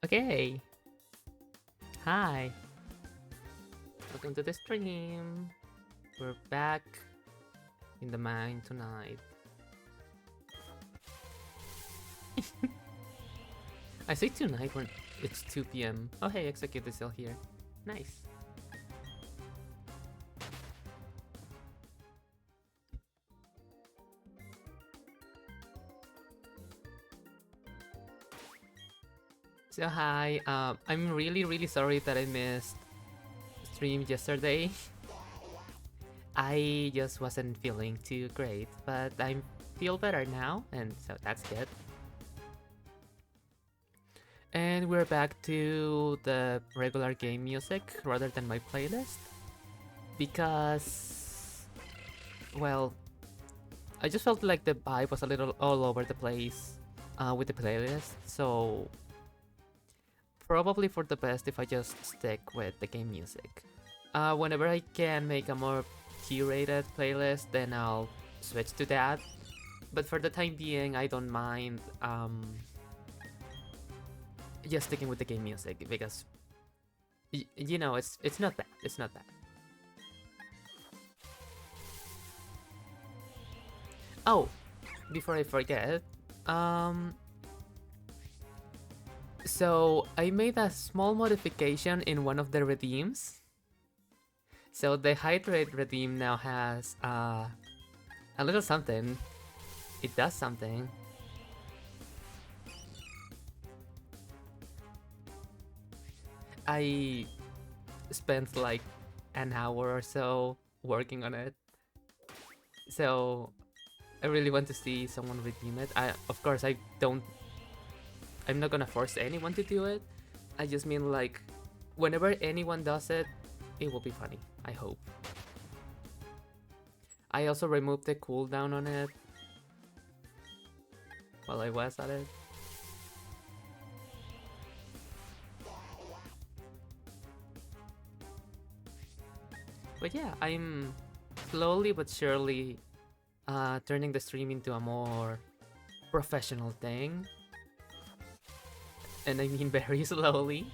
Okay. Hi. Welcome to the stream. We're back in the mine tonight. I say tonight when it's 2 p.m. Oh hey, Execute is still here. Nice. So hi, I'm really sorry that I missed stream yesterday. I just wasn't feeling too great, but I feel better now, and so that's good. And we're back to the regular game music rather than my playlist. Because, well, I just felt like the vibe was a little all over the place with the playlist. So, probably for the best if I just stick with the game music. Whenever I can make a more curated playlist, then I'll switch to that. But for the time being, I don't mind just sticking with the game music because you know it's not bad. It's not bad. Oh, before I forget, so I made a small modification in one of the redeems. So the hydrate redeem now has a little something. It does something. I spent like an hour or so working on it. So I really want to see someone redeem it. Of course, I'm not gonna force anyone to do it. I just mean like, whenever anyone does it, it will be funny. I hope. I also removed the cooldown on it while I was at it. But yeah, I'm slowly but surely turning the stream into a more professional thing. And I mean very slowly.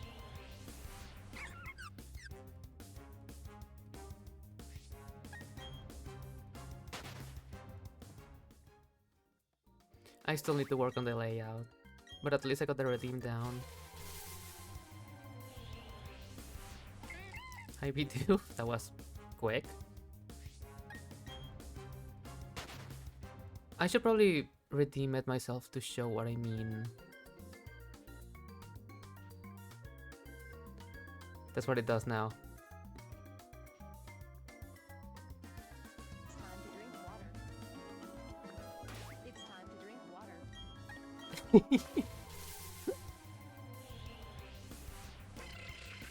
I still need to work on the layout, but at least I got the redeem down. Hi B2, that was quick. I should probably redeem it myself to show what I mean. That's what it does now.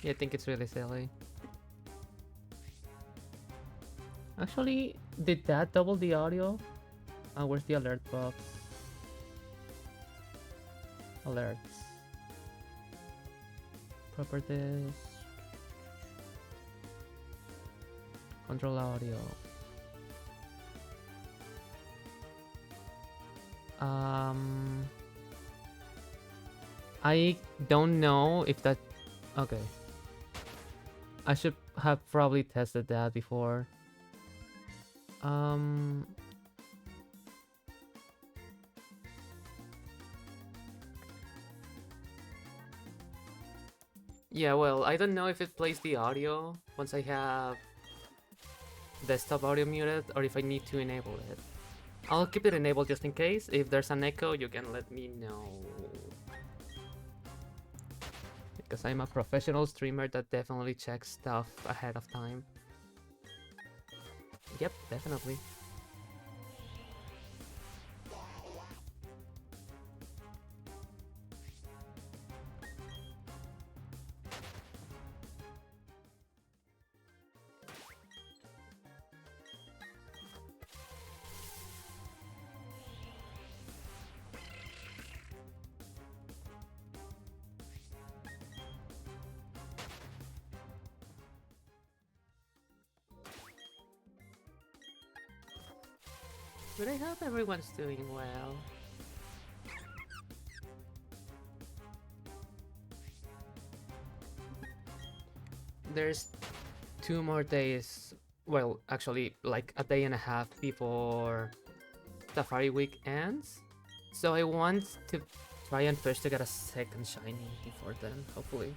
Yeah, I think it's really silly. Actually, did that double the audio? Where's the alert box? Alerts. Properties. Control audio. I don't know if that... Okay. I should have probably tested that before. Yeah, well, I don't know if it plays the audio once I have desktop audio muted or if I need to enable it. I'll keep it enabled just in case. If there's an echo, you can let me know. Because I'm a professional streamer that definitely checks stuff ahead of time. Yep, definitely. But I hope everyone's doing well. there's 2 more days. Well, actually, like a day and a half before Safari Week ends. So I want to try and push to get a second shiny before then, hopefully.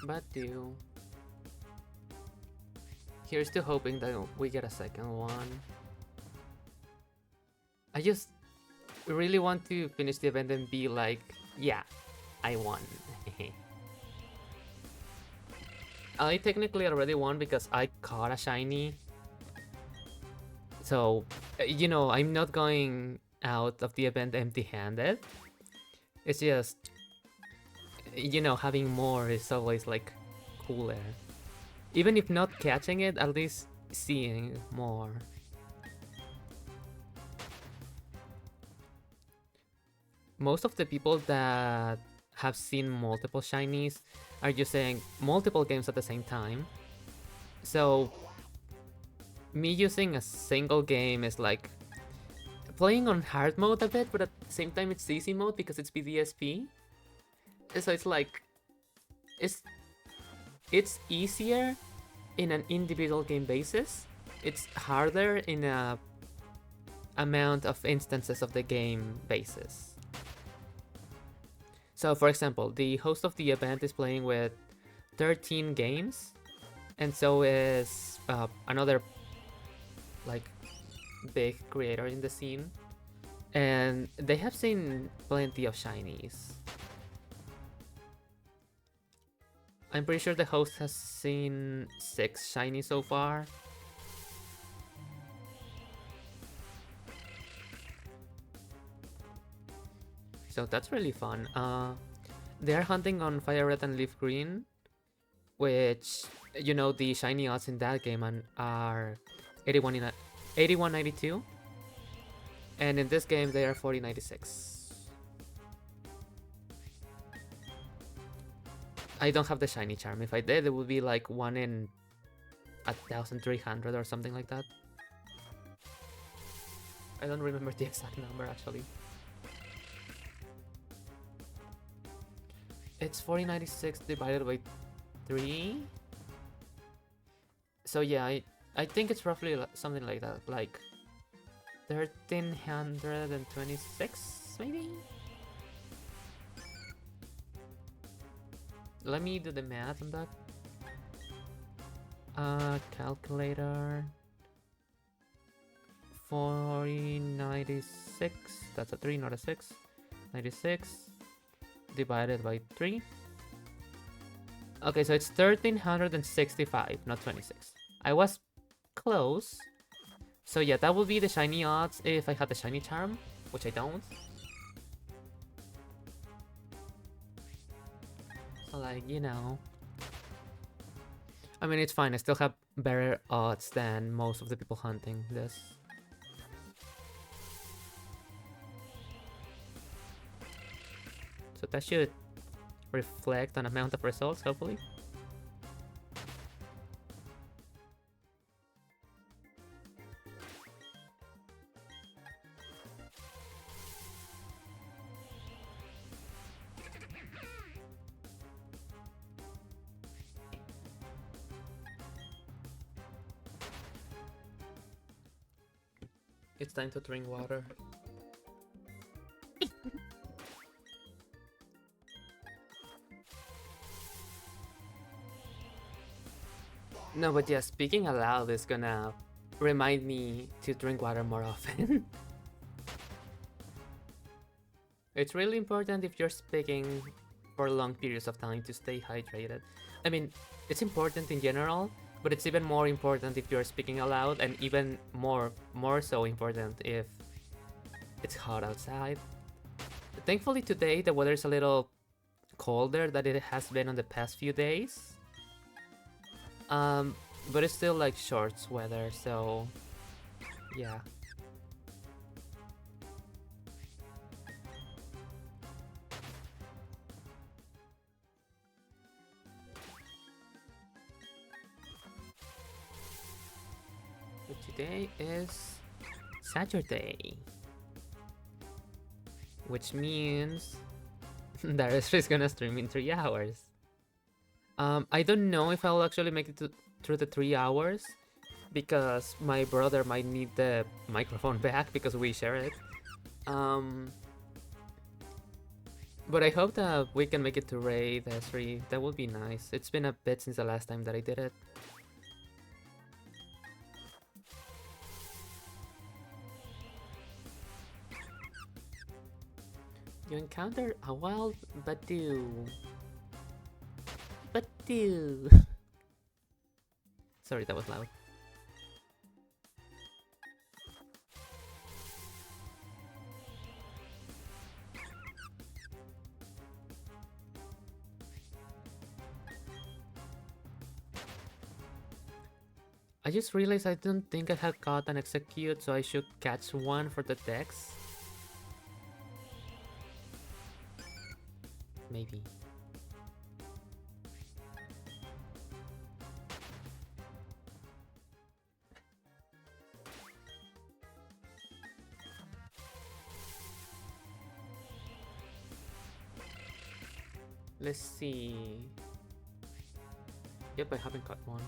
But do. Here's to hoping that we get a second one. I just really want to finish the event and be like, yeah, I won. I technically already won because I caught a shiny. So, you know, I'm not going out of the event empty-handed. It's just, you know, having more is always like cooler. Even if not catching it, at least seeing more. Most of the people that have seen multiple shinies are using multiple games at the same time. So me using a single game is like playing on hard mode a bit, but at the same time it's easy mode because it's BDSP. So it's like it's easier in an individual game basis. It's harder in a amount of instances of the game basis. So for example, the host of the event is playing with 13 games, and so is another like big creator in the scene, and they have seen plenty of shinies. I'm pretty sure the host has seen 6 shinies so far. So that's really fun. They're hunting on Fire Red and Leaf Green, which, you know, the shiny odds in that game are 81.92, and in this game they are 40.96. I don't have the shiny charm. If I did, it would be like 1 in 1,300 or something like that. I don't remember the exact number actually. It's 40.96 divided by 3. So yeah, I think it's roughly something like that, like 1,326 maybe? Let me do the math on that. Calculator. 40.96. That's a 3, not a 6. 96 divided by 3. Okay, so it's 1,365, not 26. I was close. So yeah, that would be the shiny odds if I had the shiny charm, which I don't. So like, you know. I mean, it's fine. I still have better odds than most of the people hunting this. So that should reflect on amount of results, hopefully. It's time to drink water. No, but yeah, speaking aloud is gonna remind me to drink water more often. It's really important if you're speaking for long periods of time to stay hydrated. I mean, it's important in general, but it's even more important if you're speaking aloud, and even more so important if it's hot outside. Thankfully today the weather is a little colder than it has been on the past few days. But it's still like shorts weather, so yeah. But today is Saturday, which means Darius is gonna stream in 3 hours. I don't know if I'll actually make it through the 3 hours because my brother might need the microphone back because we share it. But I hope that we can make it to Raid S3. That would be nice. It's been a bit since the last time that I did it. You encounter a wild Badu. Badu! Sorry, that was loud. I just realized I don't think I had caught an execute, so I should catch one for the dex. Maybe. Let's see. Yep, I haven't caught one.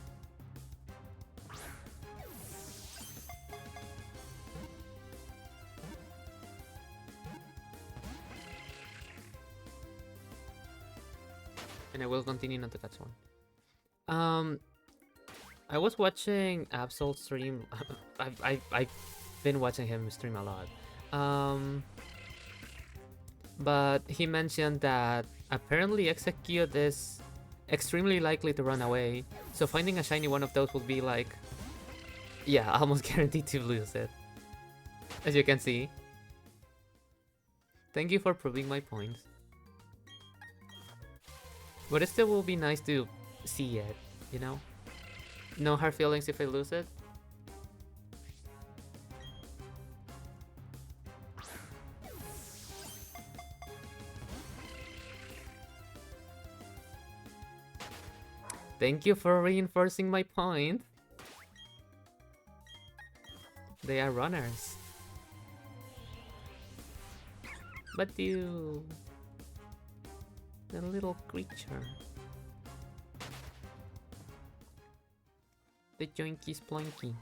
And I will continue not to catch one. I was watching Absol stream. I've been watching him stream a lot. But he mentioned that apparently Execute is extremely likely to run away. So finding a shiny one of those would be like, yeah, almost guaranteed to lose it. As you can see. Thank you for proving my point. But it still will be nice to see it, you know? No hard feelings if I lose it. Thank you for reinforcing my point. They are runners. But you... the little creature. The joinky sploinky.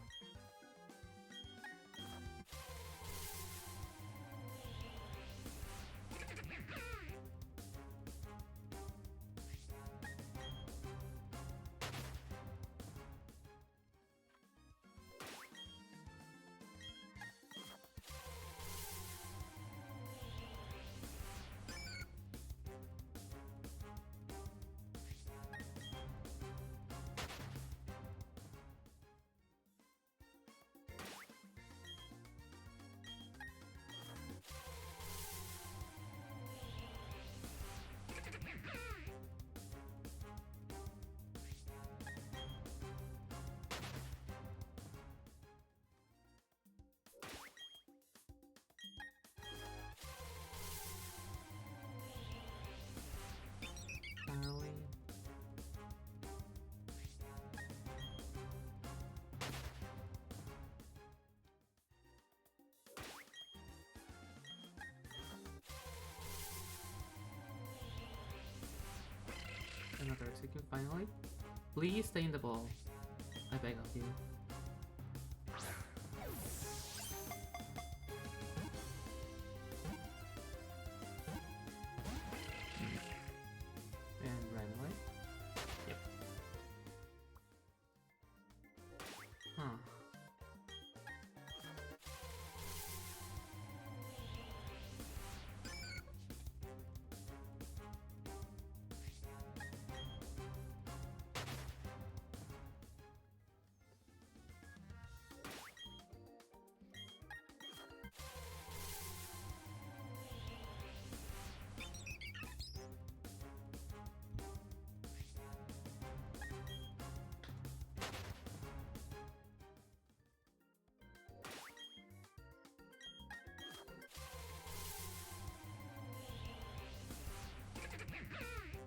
Another execute finally. Please stay in the ball. I beg of you. And ran away. Yep. Huh.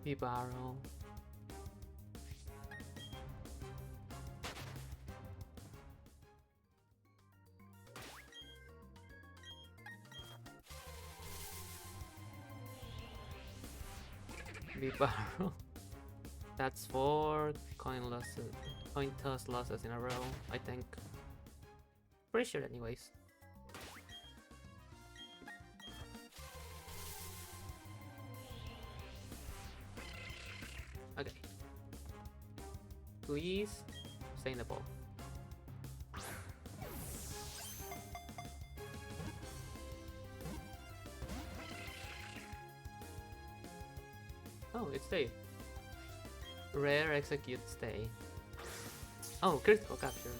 Vibaro. We borrow. That's 4 coin toss losses in a row, I think. Pretty sure anyways. Okay. Please stay in the ball. Oh, it stayed. Rare execute stay. Oh, critical capture.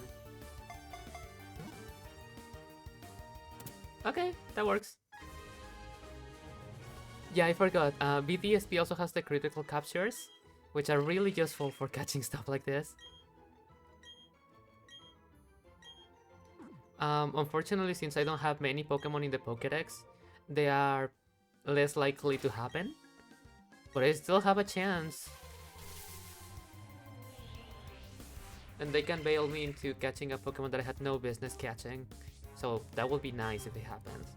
Okay, that works. Yeah, I forgot. BDSP also has the critical captures, which are really useful for catching stuff like this. Unfortunately, since I don't have many Pokemon in the Pokédex, they are less likely to happen. But I still have a chance. And they can bail me into catching a Pokemon that I had no business catching. So that would be nice if it happens.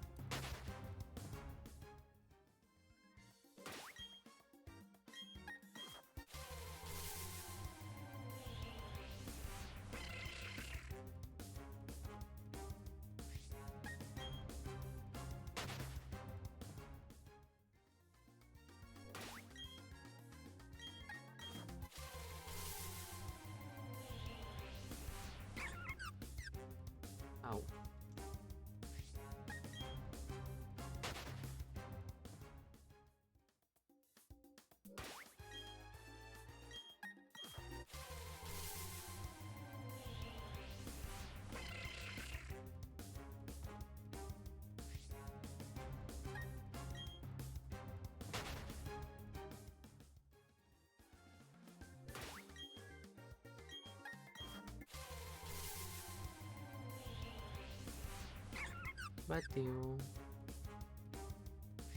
Ow. But do.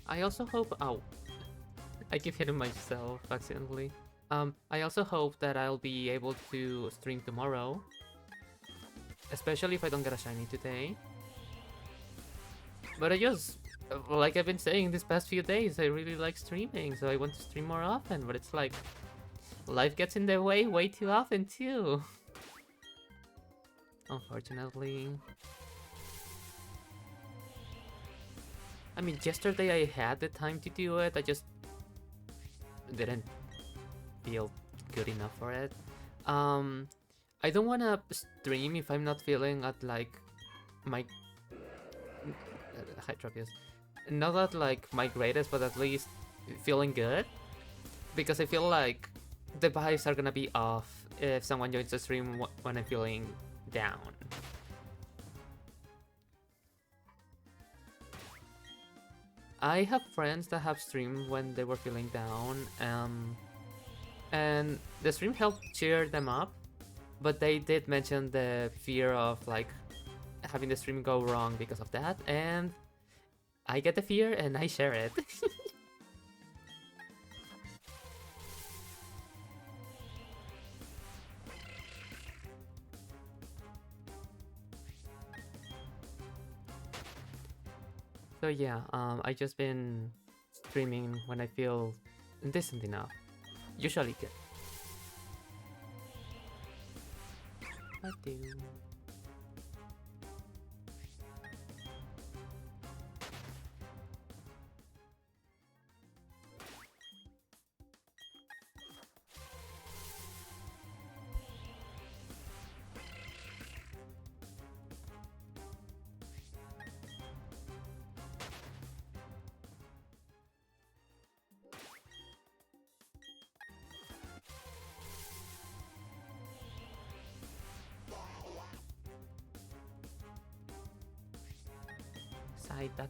I also hope. Oh, I keep hitting myself accidentally. I also hope that I'll be able to stream tomorrow, especially if I don't get a shiny today. But I just, like I've been saying these past few days, I really like streaming, so I want to stream more often. But it's like life gets in the way too often too. Unfortunately. I mean, yesterday I had the time to do it, I just didn't feel good enough for it. I don't wanna stream if I'm not feeling at like my hi Tropius. Not at like my greatest, but at least feeling good. Because I feel like the vibes are gonna be off if someone joins the stream when I'm feeling down. I have friends that have streamed when they were feeling down, and the stream helped cheer them up, but they did mention the fear of like having the stream go wrong because of that, and I get the fear and I share it. So yeah, I just been streaming when I feel decent enough. Usually good. I do. Side duck.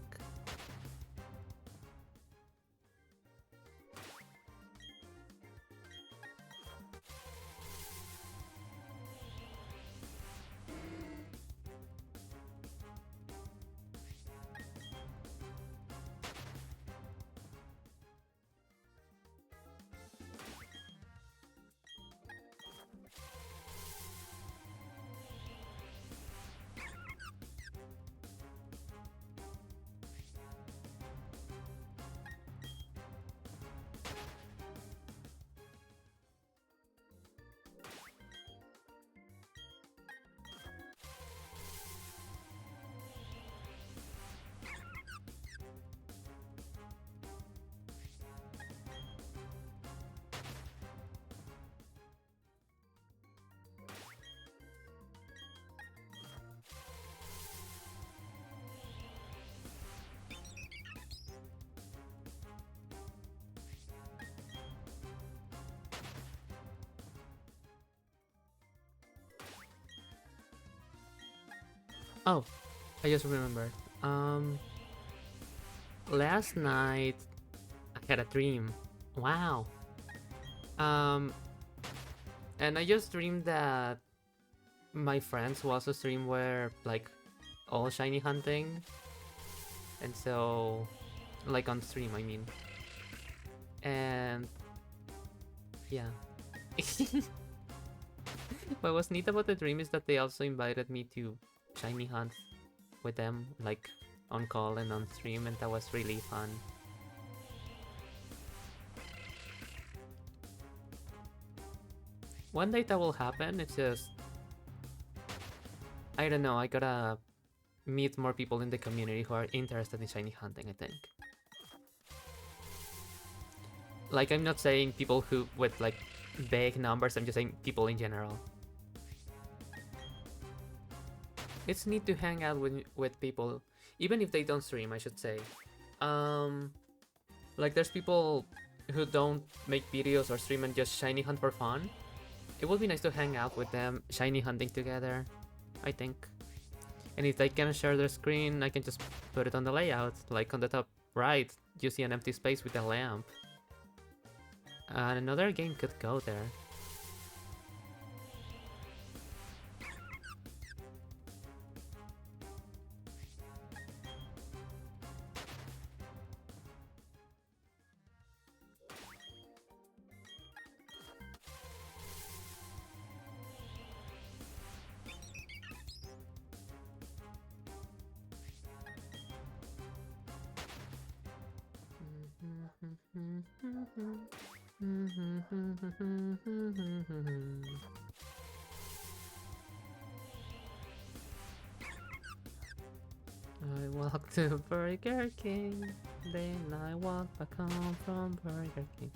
Oh, I just remembered. Um, Last night I had a dream. Wow. Um, and I just dreamed that my friends who also stream were like all shiny hunting, and so like on stream, I mean. And yeah. What was neat about the dream is that they also invited me to shiny hunt with them, like on call and on stream, and that was really fun. One day that will happen. It's just I don't know. I gotta meet more people in the community who are interested in shiny hunting. I think. Like I'm not saying people who with like big numbers. I'm just saying people in general. It's neat to hang out with people, even if they don't stream. I should say. Um, like there's people who don't make videos or stream and just shiny hunt for fun. It would be nice to hang out with them, shiny hunting together, I think. And if they can share their screen, I can just put it on the layout. Like on the top right, you see an empty space with a lamp. And another game could go there. I walked to Burger King, then I walked back home from Burger King.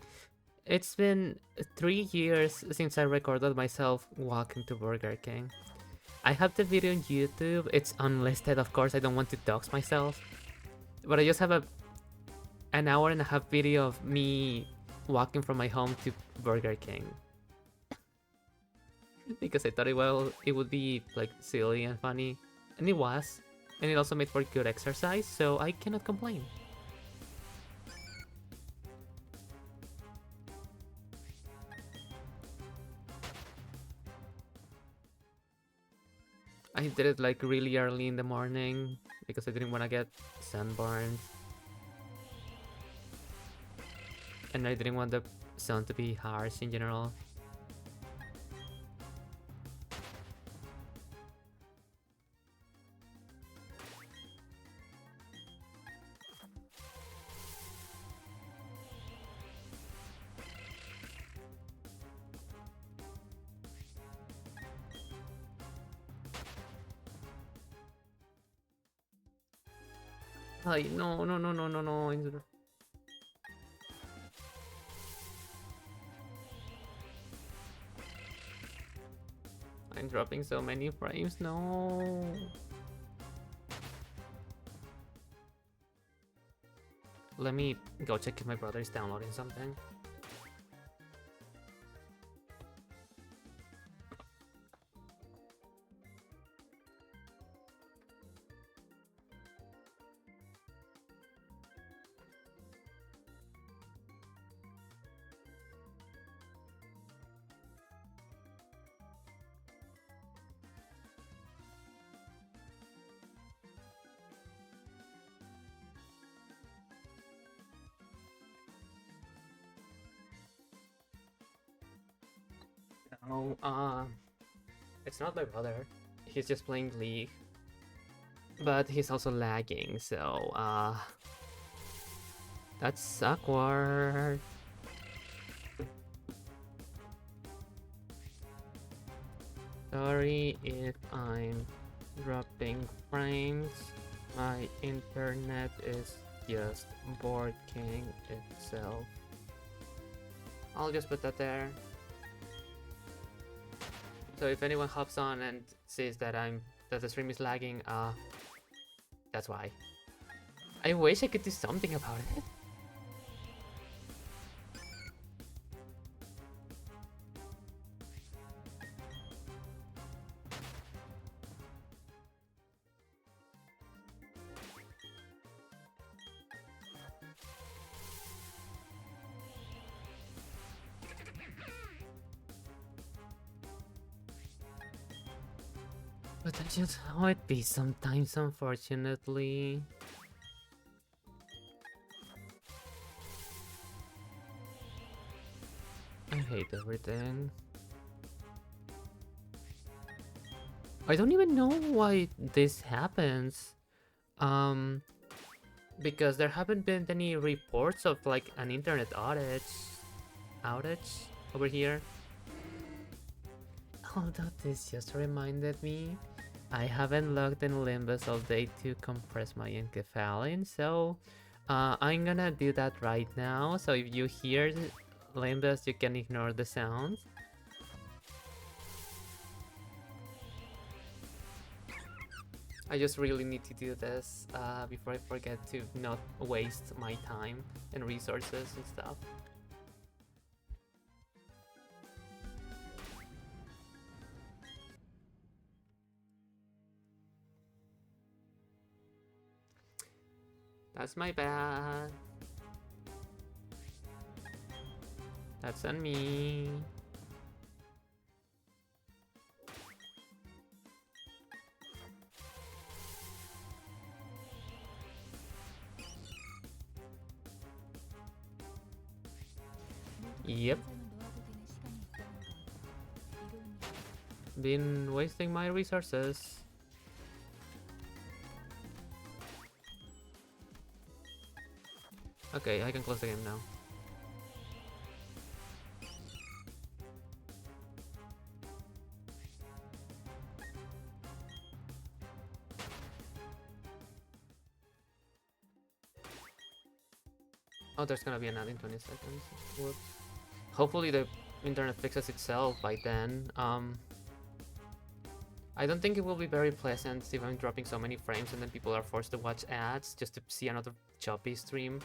It's been 3 years since I recorded myself walking to Burger King. I have the video on YouTube. It's unlisted, of course. I don't want to dox myself, but I just have an hour and a half video of me walking from my home to Burger King because I thought it would be like silly and funny, and it was, and it also made for good exercise, so I cannot complain. I did it like really early in the morning because I didn't want to get sunburned, and I didn't want the sun to be harsh in general. Ay, no, no, no, no, no, no. I'm dropping so many frames, no. Let me go check if my brother is downloading something. No, it's not my brother. He's just playing League. But he's also lagging, so, that's awkward. Sorry if I'm dropping frames. My internet is just working itself. I'll just put that there. So if anyone hops on and sees that the stream is lagging, that's why. I wish I could do something about it. But that's just how it be sometimes, unfortunately. I hate everything. I don't even know why this happens. Um, because there haven't been any reports of like an internet outage over here. Although this just reminded me, I haven't logged in Limbus all day to compress my enkephalin, so I'm gonna do that right now. So if you hear Limbus, you can ignore the sounds. I just really need to do this before I forget to not waste my time and resources and stuff. That's my bad. That's on me. Yep. Been wasting my resources. Okay, I can close the game now. Oh, there's gonna be an ad in 20 seconds. Whoops. Hopefully the internet fixes itself by then. I don't think it will be very pleasant if I'm dropping so many frames and then people are forced to watch ads just to see another choppy stream.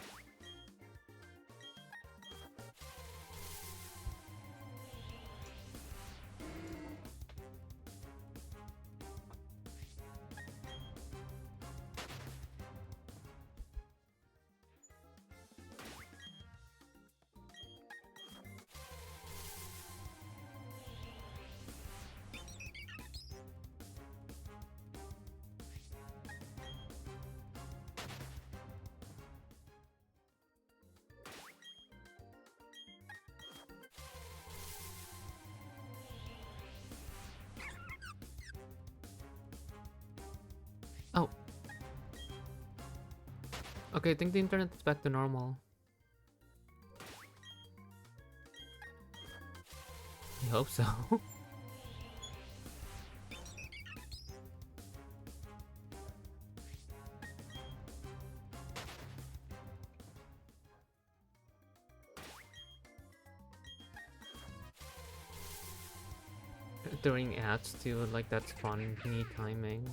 Oh. Okay, I think the internet is back to normal. I hope so. During ads too, like that's funny timing.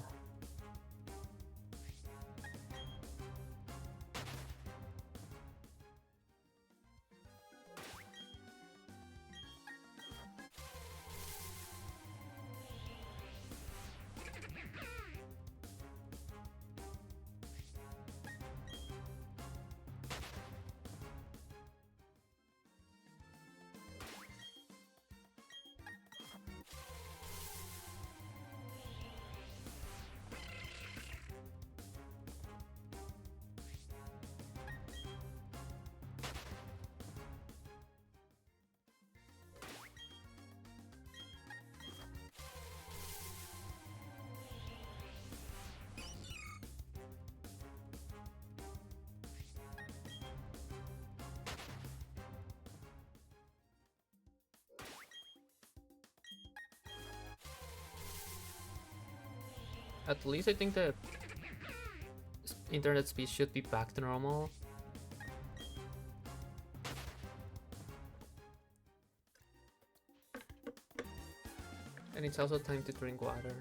At least I think the internet speed should be back to normal. And it's also time to drink water.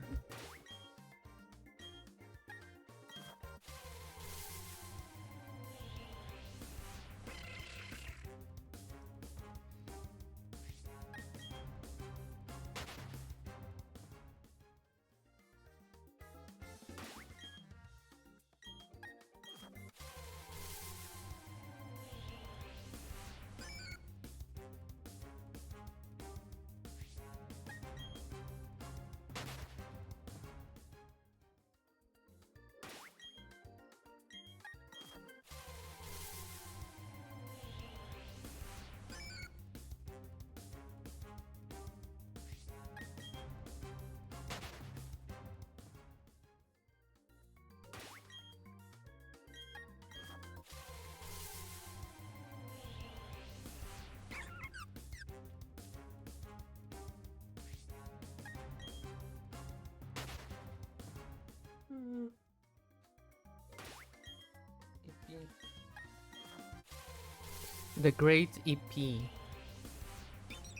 The Great EP.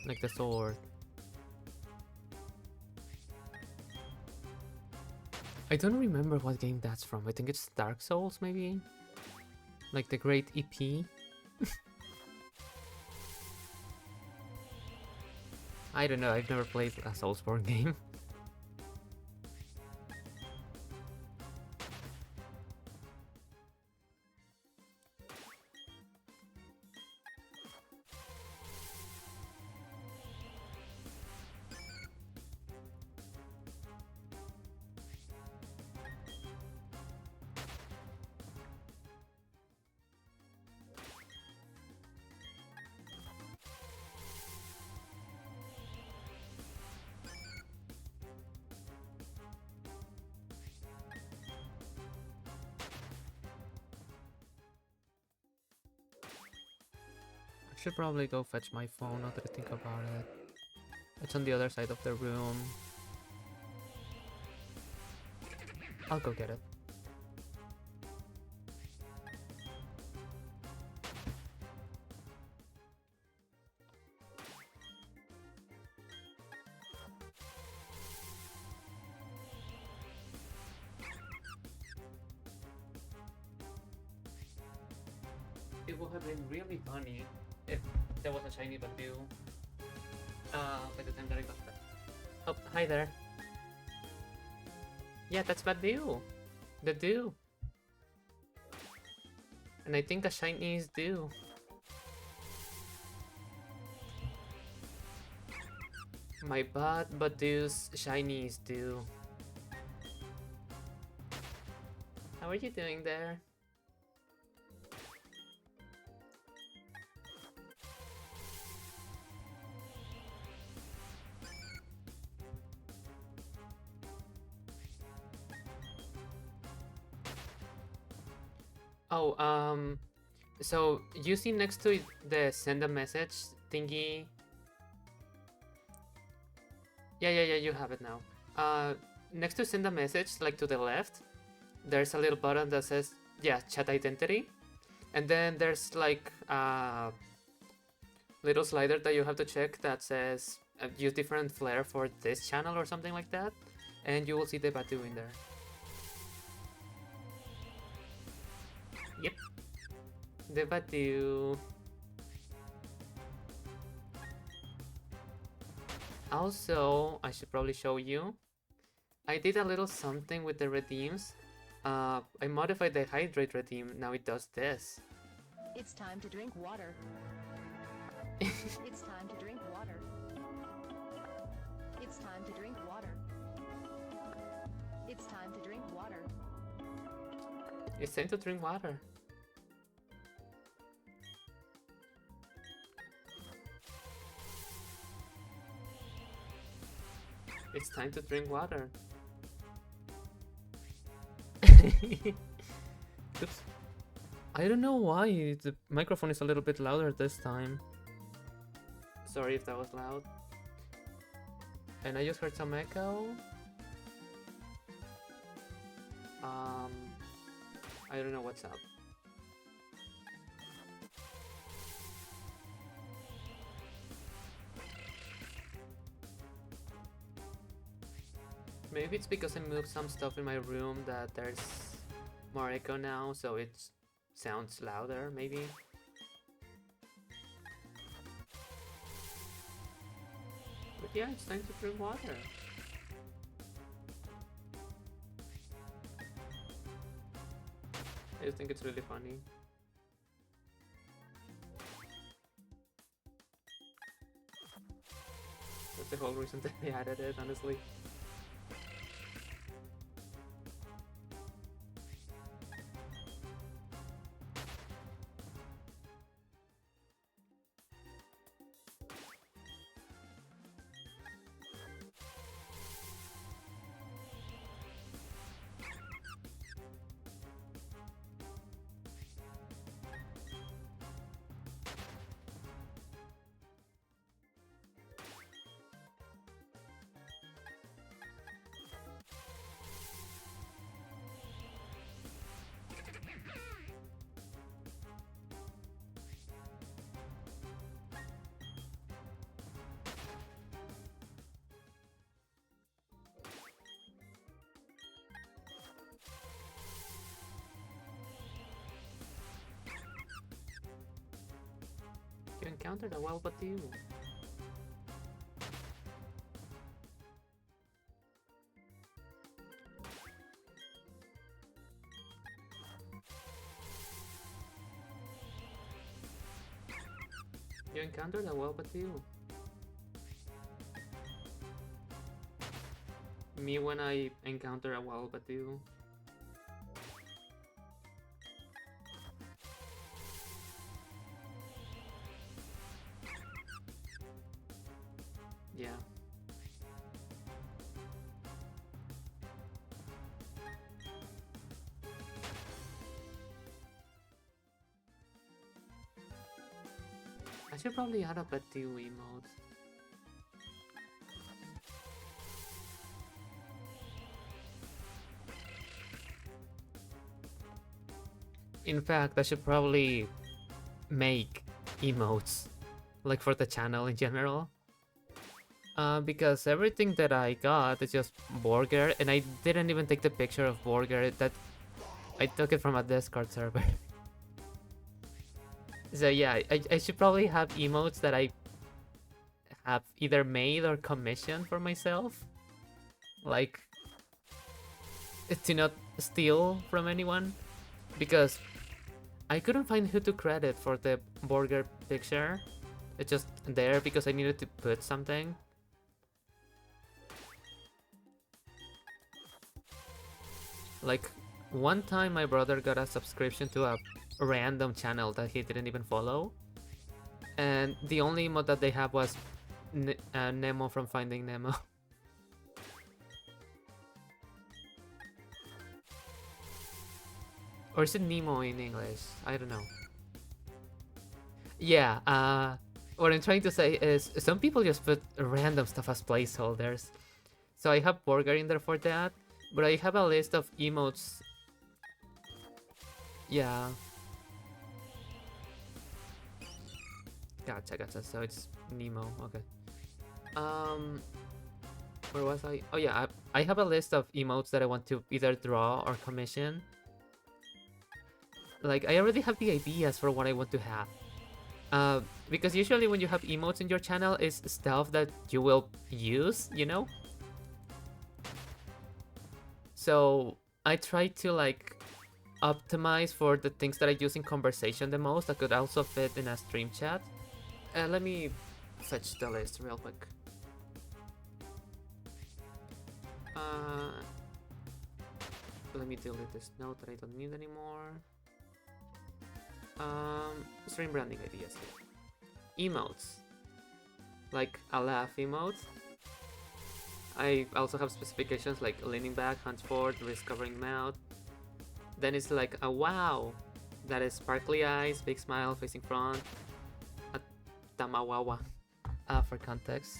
Like the sword. I don't remember what game that's from. I think it's Dark Souls, maybe? Like the Great EP. I don't know, I've never played a Soulsborne game. I should probably go fetch my phone now that I think about it. It's on the other side of the room. I'll go get it. It would have been really funny if there was a shiny Badu by the time that I got that. Oh, hi there. Yeah, that's Badu. The do. And I think a shiny is due. My bad Badu's shiny is due. How are you doing there? Oh, so you see next to the send a message thingy? Yeah, you have it now. Next to send a message, like to the left, there's a little button that says, yeah, chat identity. And then there's like a little slider that you have to check that says use different flair for this channel or something like that. And you will see the Batu in there. Yep. The Batu. Also, I should probably show you. I did a little something with the redeems. I modified the hydrate redeem. Now it does this. It's time to drink water. It's time to drink water. It's time to drink water. It's time to drink water. It's time to drink water. It's time to drink water. Oops. I don't know why the microphone is a little bit louder this time. Sorry if that was loud. And I just heard some echo. I don't know what's up. Maybe it's because I moved some stuff in my room that there's more echo now, so it sounds louder, maybe. But yeah, it's time to drink water. I just think it's really funny. That's the whole reason that I added it, honestly. You encountered a well, but you. You encountered a well, but you. Me when I encounter a well, but you. Yeah. I should probably add a Batu emote. In fact, I should probably make emotes, like for the channel in general. Because everything that I got is just Borger, and I didn't even take the picture of Borger. That I took it from a Discord server. So yeah, I should probably have emotes that I have either made or commissioned for myself. Like, to not steal from anyone. Because I couldn't find who to credit for the Borger picture. It's just there because I needed to put something. Like, one time my brother got a subscription to a random channel that he didn't even follow. And the only emote that they have was Nemo from Finding Nemo. Or is it Nemo in English? I don't know. Yeah, what I'm trying to say is some people just put random stuff as placeholders. So I have Borger in there for that, but I have a list of emotes. Yeah. Gotcha. So it's Nemo, okay. Where was I? Oh yeah, I have a list of emotes that I want to either draw or commission. Like, I already have the ideas for what I want to have. Because usually when you have emotes in your channel, it's stuff that you will use, you know? So I try to like optimize for the things that I use in conversation the most that could also fit in a stream chat. Let me fetch the list real quick. Let me delete this note that I don't need anymore. Stream branding ideas here. Emotes. Like a laugh emote. I also have specifications like leaning back, hands forward, wrist covering mouth. Then it's like a wow. That is sparkly eyes, big smile, facing front. A tamawawa. For context.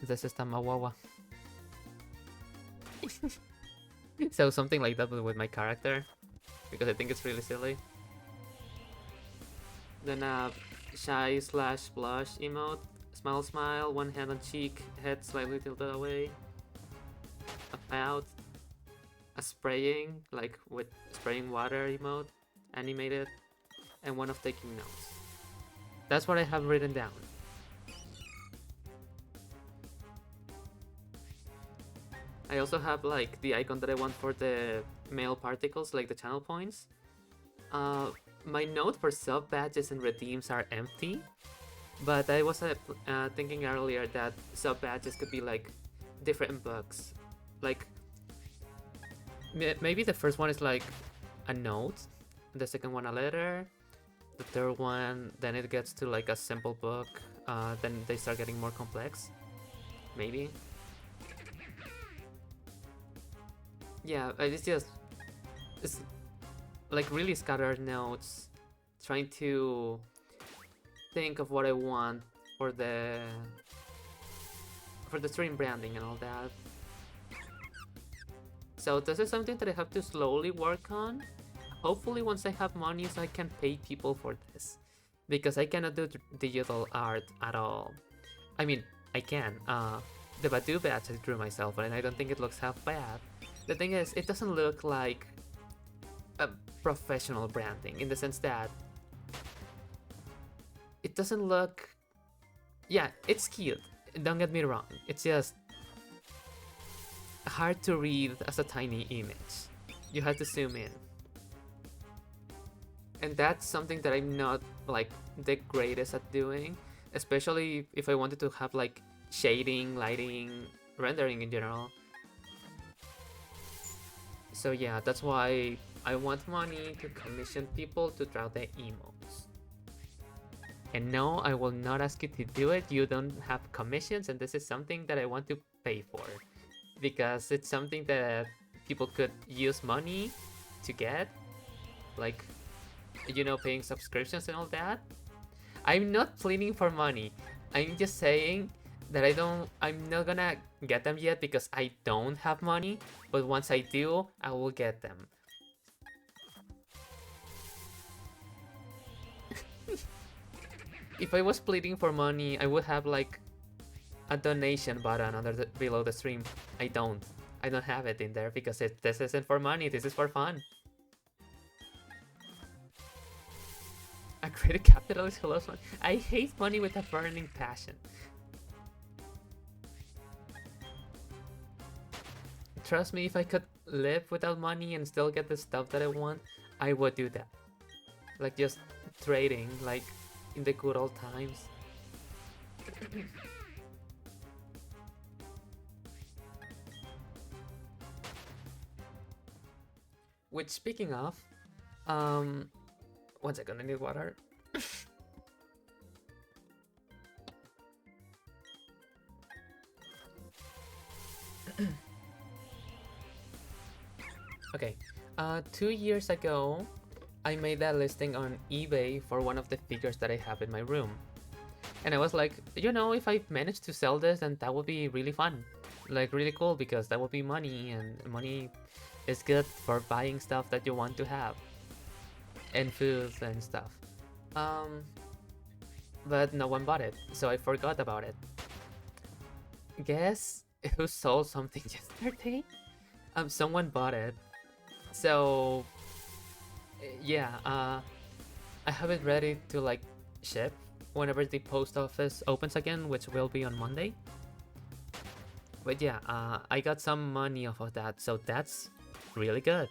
This is tamawawa. So something like that with my character. Because I think it's really silly. Then shy slash blush emote. Smile, one hand on cheek, head slightly tilted away. A pout. A spraying, like with spraying water emote, animated. And one of taking notes. That's what I have written down. I also have like the icon that I want for the mail particles, like the channel points. My note for sub badges and redeems are empty, but I was thinking earlier that sub badges could be like different books. Like maybe the first one is like a note, the second one a letter, the third one then it gets to like a simple book, then they start getting more complex. Maybe. Yeah, it's like really scattered notes, trying to think of what I want for the stream branding and all that. So this is something that I have to slowly work on. Hopefully once I have money so I can pay people for this. Because I cannot do digital art at all. I mean, I can. The Badu badge I drew myself and I don't think it looks half bad. The thing is, it doesn't look like a professional branding in the sense that it doesn't look. Yeah, it's cute. Don't get me wrong. It's just hard to read as a tiny image. You have to zoom in. And that's something that I'm not like the greatest at doing, especially if I wanted to have like shading, lighting, rendering in general. So yeah, that's why I want money to commission people to draw the emotes. And no, I will not ask you to do it. You don't have commissions, and this is something that I want to pay for. Because it's something that people could use money to get. Like, you know, paying subscriptions and all that. I'm not pleading for money. I'm just saying that I'm not gonna get them yet because I don't have money. But once I do, I will get them. If I was pleading for money, I would have like a donation button below the stream. I don't. I don't have it in there because this isn't for money. This is for fun. A great capitalist who loves money. I hate money with a burning passion. Trust me, if I could live without money and still get the stuff that I want, I would do that. Like just trading, like in the good old times. Which, speaking of, 1 second, I need water. Okay, 2 years ago, I made that listing on eBay for one of the figures that I have in my room. And I was like, you know, if I manage to sell this, then that would be really fun. Like, really cool, because that would be money, and money is good for buying stuff that you want to have. And food and stuff. But no one bought it, so I forgot about it. Guess who sold something yesterday? Someone bought it. So yeah, I have it ready to like ship whenever the post office opens again, which will be on Monday. But yeah, I got some money off of that, so that's really good.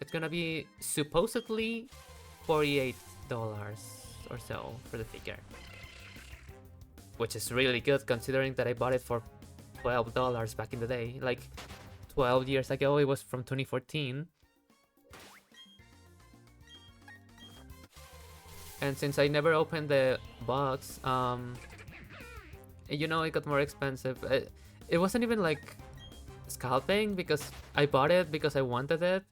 It's gonna be supposedly $48 or so for the figure, which is really good considering that I bought it for $12 back in the day. Like 12 years ago, it was from 2014. And since I never opened the box, you know, it got more expensive. It wasn't even like scalping because I bought it because I wanted it,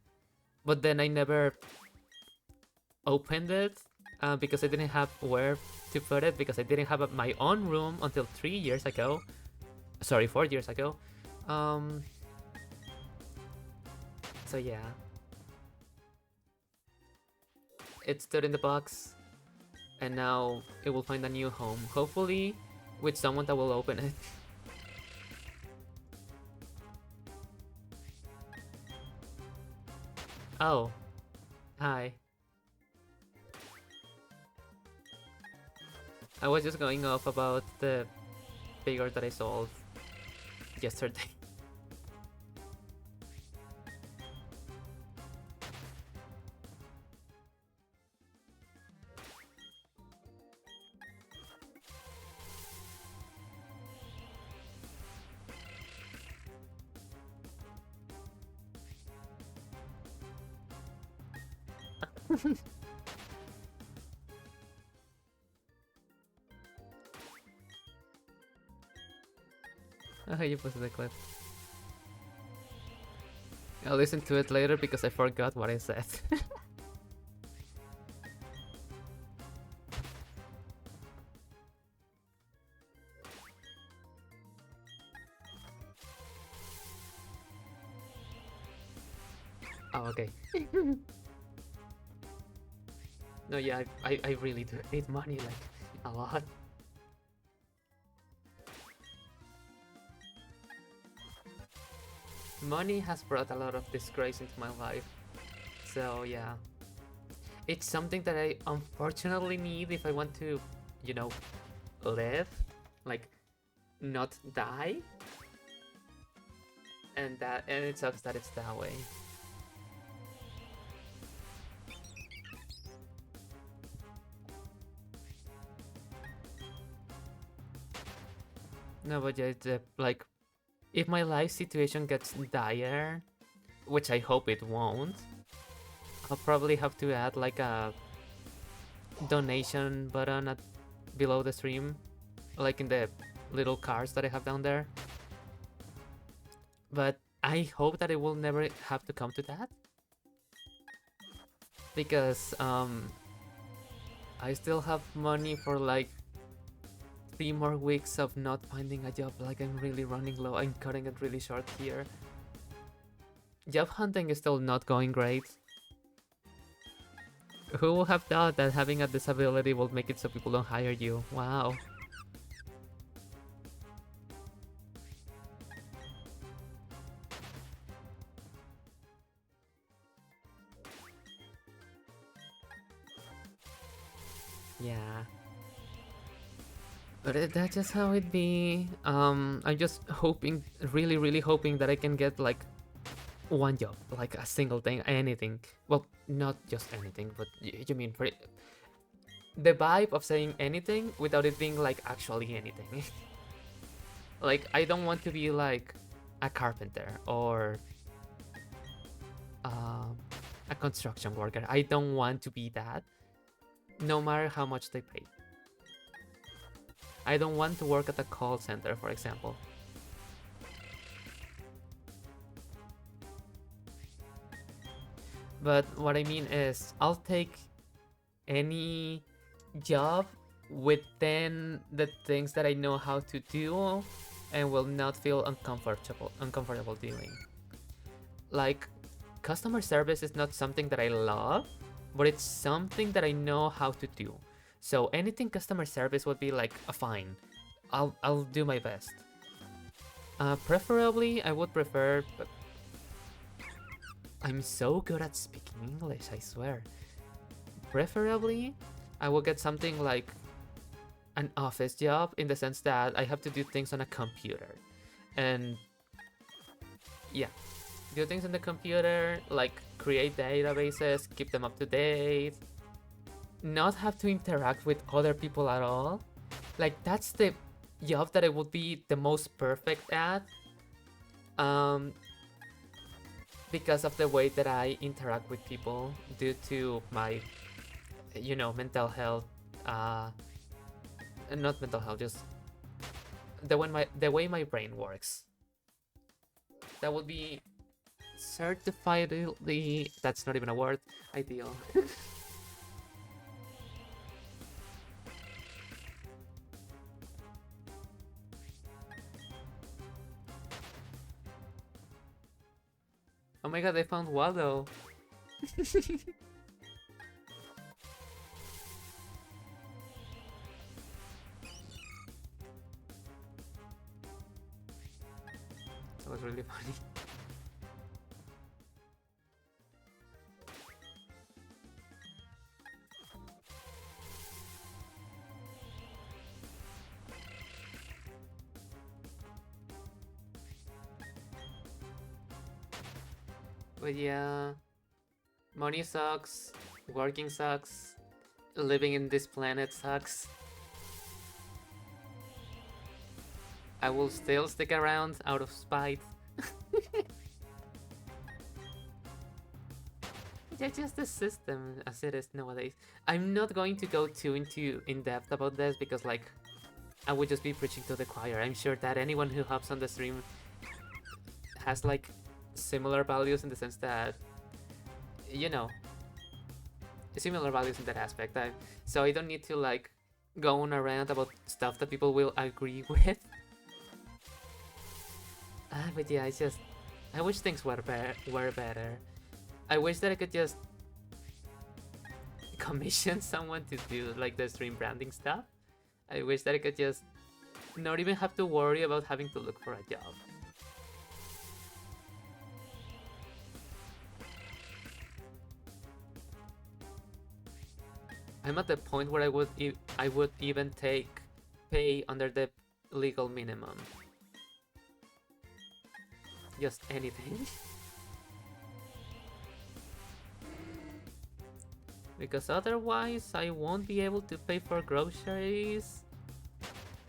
but then I never opened it because I didn't have where to put it, because I didn't have my own room until 3 years ago. Sorry, 4 years ago. So yeah, it stood in the box, and now it will find a new home, hopefully with someone that will open it. Oh, hi. I was just going off about the figure that I sold yesterday. You posted the clip. I'll listen to it later because I forgot what I said. Oh, okay. No, yeah, I really do need money, like, a lot. Money has brought a lot of disgrace into my life. So, yeah. It's something that I unfortunately need if I want to you know, live, like not die, and it sucks that it's that way. No, but yeah, it's, like, if my life situation gets dire, which I hope it won't, I'll probably have to add like a donation button below the stream, like in the little cards that I have down there. But I hope that it will never have to come to that, because I still have money for like 3 more weeks of not finding a job. Like, I'm really running low. I'm cutting it really short here. Job hunting is still not going great. Who would have thought that having a disability will make it so people don't hire you? Wow. Yeah. But that's just how it be. I'm just hoping, really, really hoping that I can get like one job, like a single thing, anything. Well, not just anything, but you mean the vibe of saying anything without it being like actually anything. Like, I don't want to be like a carpenter or a construction worker. I don't want to be that, no matter how much they pay. I don't want to work at a call center, for example. But what I mean is, I'll take any job within the things that I know how to do and will not feel uncomfortable doing. Like, customer service is not something that I love, but it's something that I know how to do. So anything customer service would be like a fine. I'll do my best. Preferably, I would prefer. I'm so good at speaking English, I swear. Preferably, I will get something like an office job, in the sense that I have to do things on a computer. And yeah, do things on the computer, like create databases, keep them up to date, not have to interact with other people at all. Like, that's the job that I would be the most perfect at. Because of the way that I interact with people due to my, mental health. Not mental health, just the way my brain works. That would be certifiedly, that's not even a word, ideal. Oh my god, I found Waldo. That was really funny. But yeah, money sucks, working sucks, living in this planet sucks. I will still stick around out of spite. Yeah, just the system as it is nowadays. I'm not going to go too in depth about this, because like, I would just be preaching to the choir. I'm sure that anyone who hops on the stream has like similar values, in the sense that, similar values in that aspect. So I don't need to like go on a rant about stuff that people will agree with. But yeah, I wish things were better. I wish that I could just commission someone to do like the stream branding stuff. I wish that I could just not even have to worry about having to look for a job. I'm at the point where I would even take pay under the legal minimum. Just anything. Because otherwise I won't be able to pay for groceries.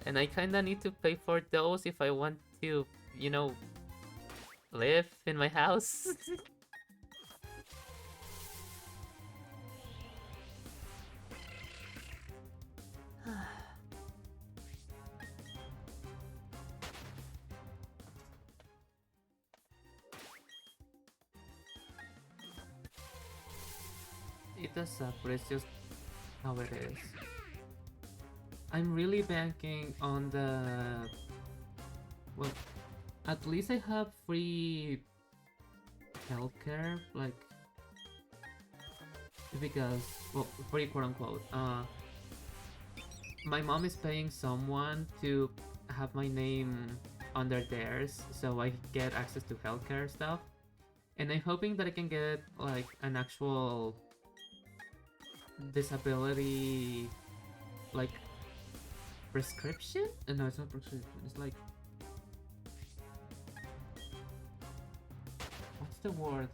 And I kinda need to pay for those if I want to, you know, live in my house. It does suck, but it's just how it is. I'm really banking on the... Well, at least I have free healthcare, like... Because, well, free quote-unquote. My mom is paying someone to have my name under theirs, so I get access to healthcare stuff. And I'm hoping that I can get, like, an actual disability, like, prescription? No, it's not prescription. It's like... What's the word?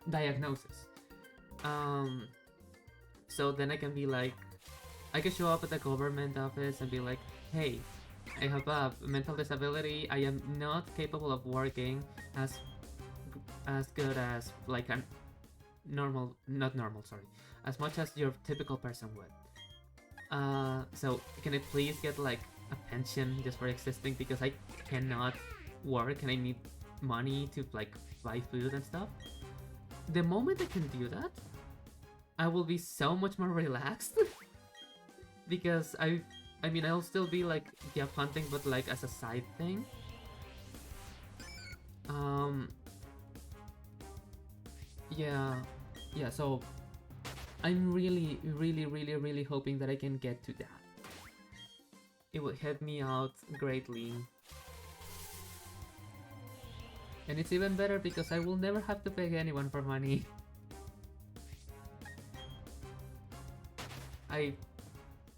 Diagnosis. So then I can be like... I can show up at the government office and be like, hey, I have a mental disability. I am not capable of working as good as, like, a normal... Not normal, sorry. As much as your typical person would. So can I please get like a pension just for existing, because I cannot work and I need money to like buy food and stuff. The moment I can do that, I will be so much more relaxed. Because I mean, I'll still be like job hunting, but like as a side thing. Yeah, so I'm really hoping that I can get to that. It would help me out greatly. And it's even better because I will never have to beg anyone for money.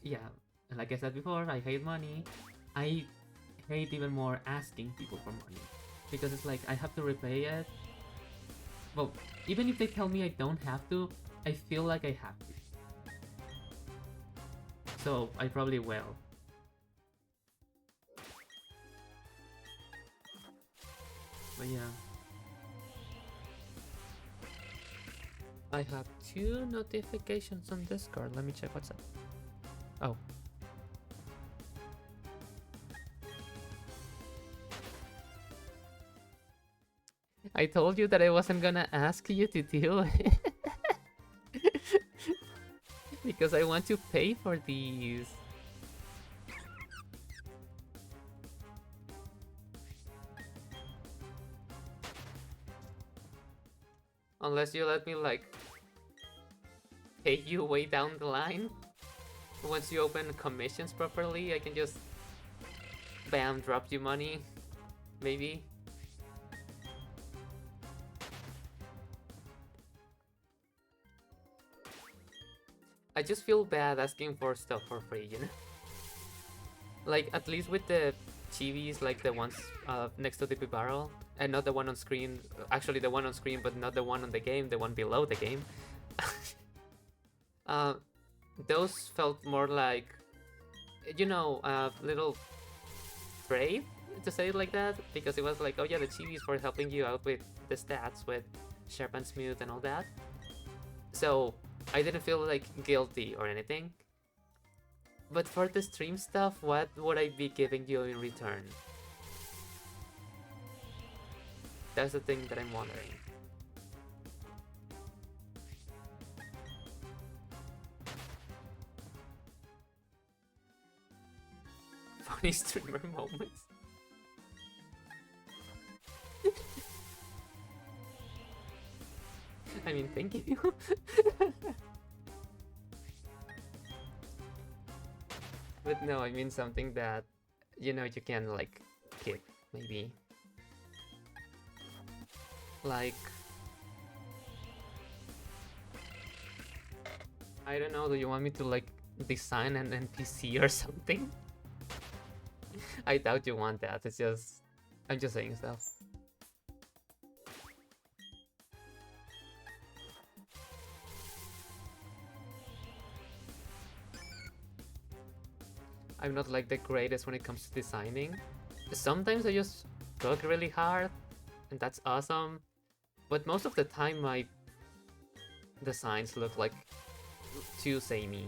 Yeah, like I said before, I hate money. I hate even more asking people for money. Because it's like, I have to repay it. Well, even if they tell me I don't have to, I feel like I have to. So, I probably will. But yeah. I have 2 notifications on Discord. Let me check what's up. Oh. I told you that I wasn't gonna ask you to do it. Because I want to pay for these. Unless you let me, like, pay you way down the line. Once you open commissions properly, I can just, bam, drop you money. Maybe. I just feel bad asking for stuff for free, you know? Like, at least with the chibis, like the ones next to the barrel, and not the one on screen. Actually, the one on screen, but not the one on the game, the one below the game. Those felt more like, you know, a little trade, to say it like that, because it was like, oh yeah, the chibis were helping you out with the stats, with sharp and smooth and all that. So I didn't feel like guilty or anything. But for the stream stuff, what would I be giving you in return? That's the thing that I'm wondering. Funny streamer moments. I mean, thank you. But no, I mean something that, you know, you can, like, keep, maybe. Like, I don't know, do you want me to like design an NPC or something? I doubt you want that. It's just I'm just saying stuff. I'm not like the greatest when it comes to designing. Sometimes I just work really hard and that's awesome. But most of the time my designs look like too samey.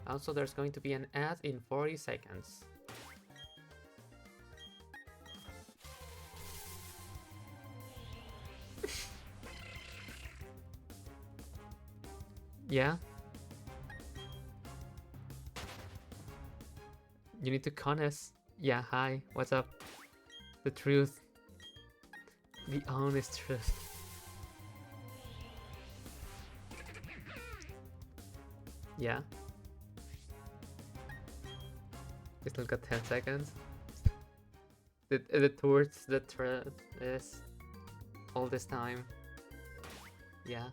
Also, there's going to be an ad in 40 seconds. Yeah? You need to con us. Yeah, hi, what's up? The truth. The honest truth. Yeah? We still got 10 seconds. The towards the truth is all this time. Yeah.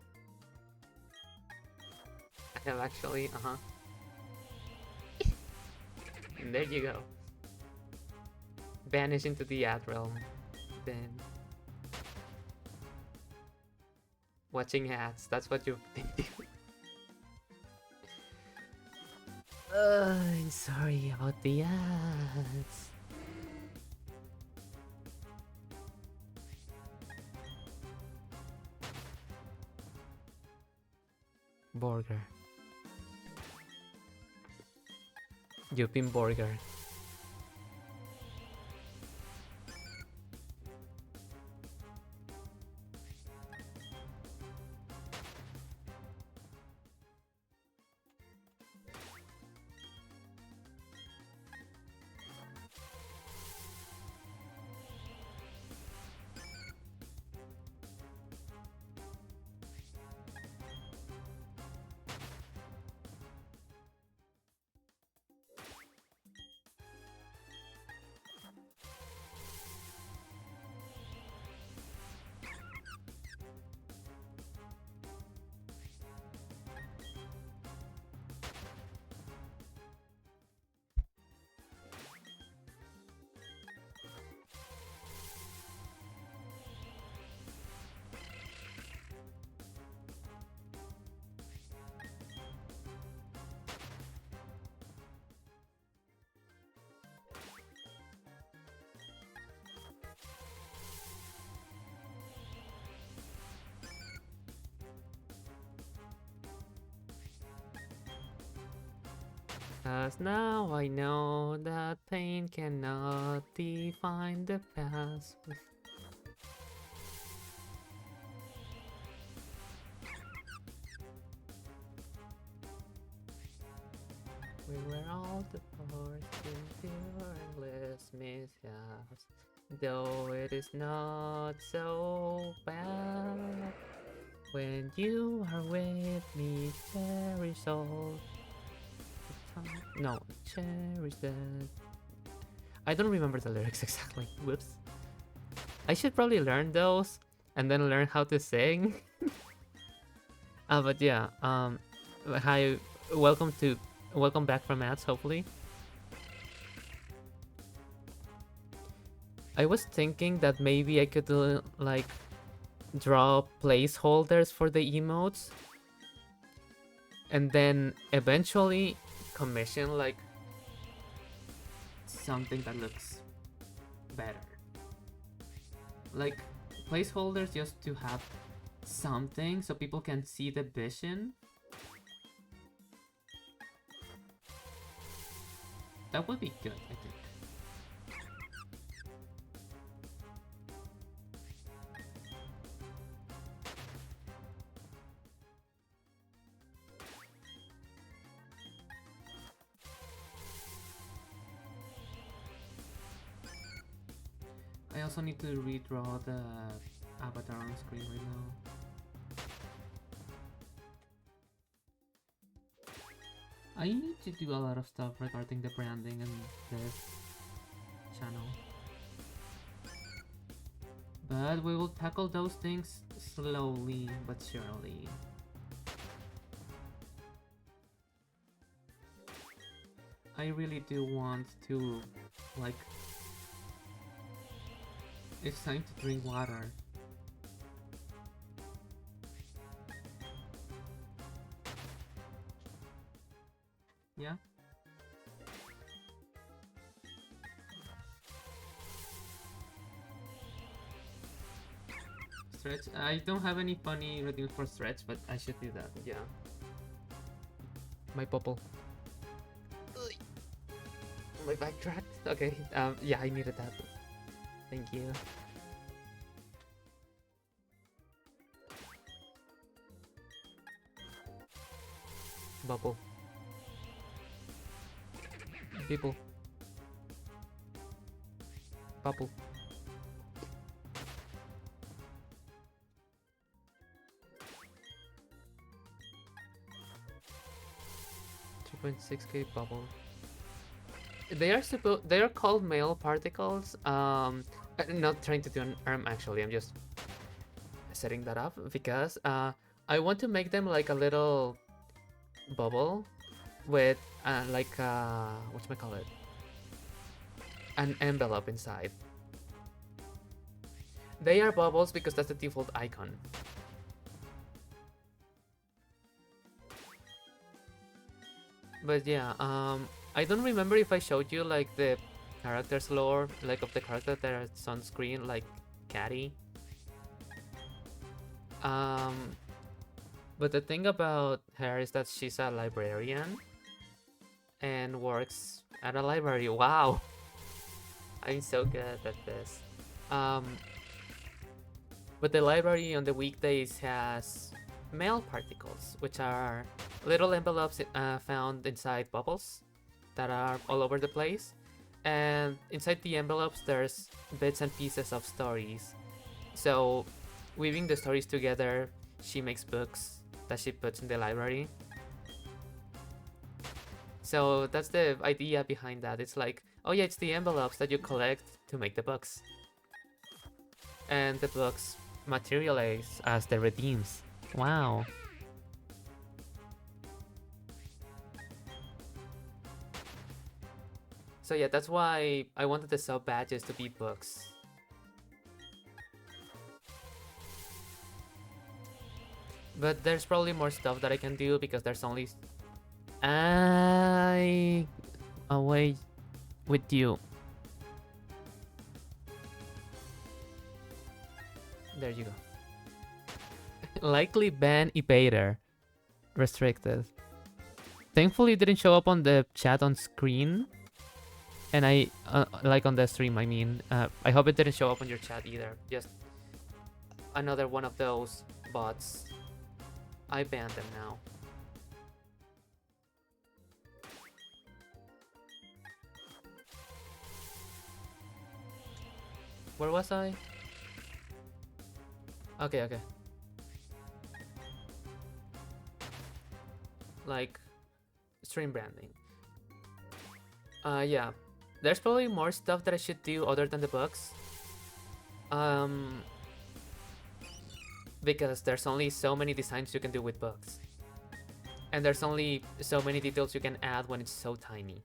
I have actually, And there you go. Vanish into the ad realm. Then watching ads, that's what you've been doing. I'm sorry about the ads. Burger. You've been burger. Cause now I know that pain cannot define the past. We were all divorced into endless mishaps. Though it is not so bad. When you are with me, cherish all the time. No, cherish that. I don't remember the lyrics exactly. Whoops. I should probably learn those and then learn how to sing. But yeah, hi, welcome back from ads, hopefully. I was thinking that maybe I could like draw placeholders for the emotes and then eventually commission like something that looks better. Like placeholders just to have something so people can see the vision. That would be good, I think. I also need to redraw the avatar on screen right now. I need to do a lot of stuff regarding the branding and this channel. But we will tackle those things slowly but surely. I really do want to, like, it's time to drink water. Yeah? Stretch. I don't have any funny routine for stretch, but I should do that. Yeah. My bubble. My backtrack. Okay. Yeah, I needed that. Thank you. Bubble. People. Bubble. 2.6k bubble. They are called male particles. I'm not trying to do an arm actually. I'm just setting that up because I want to make them like a little bubble with like whatchamacallit, an envelope inside. They are bubbles because that's the default icon. But yeah, I don't remember if I showed you like the character's lore, like of the character that's on screen, like Caddy. But the thing about her is that she's a librarian and works at a library. Wow, I'm so good at this. But the library on the weekdays has mail particles, which are little envelopes found inside bubbles that are all over the place. And inside the envelopes, there's bits and pieces of stories. So, weaving the stories together, she makes books that she puts in the library. So, that's the idea behind that. It's like, oh yeah, it's the envelopes that you collect to make the books. And the books materialize as the redeems. Wow. So yeah, that's why I wanted the sub badges to be books. But there's probably more stuff that I can do because there's only... I... away with you. There you go. Likely ban evader. Restricted. Thankfully it didn't show up on the chat on screen. And I, like on the stream, I mean. I hope it didn't show up on your chat either. Just another one of those bots. I banned them now. Where was I? Okay, okay. Like, stream branding. Yeah. There's probably more stuff that I should do other than the books. Because there's only so many designs you can do with books. And there's only so many details you can add when it's so tiny.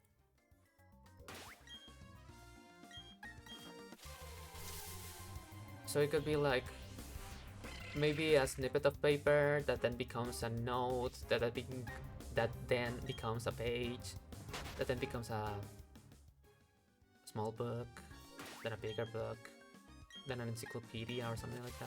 So it could be like maybe a snippet of paper that then becomes a note, that then becomes a page, that then becomes a small book, then a bigger book, then an encyclopedia or something like that.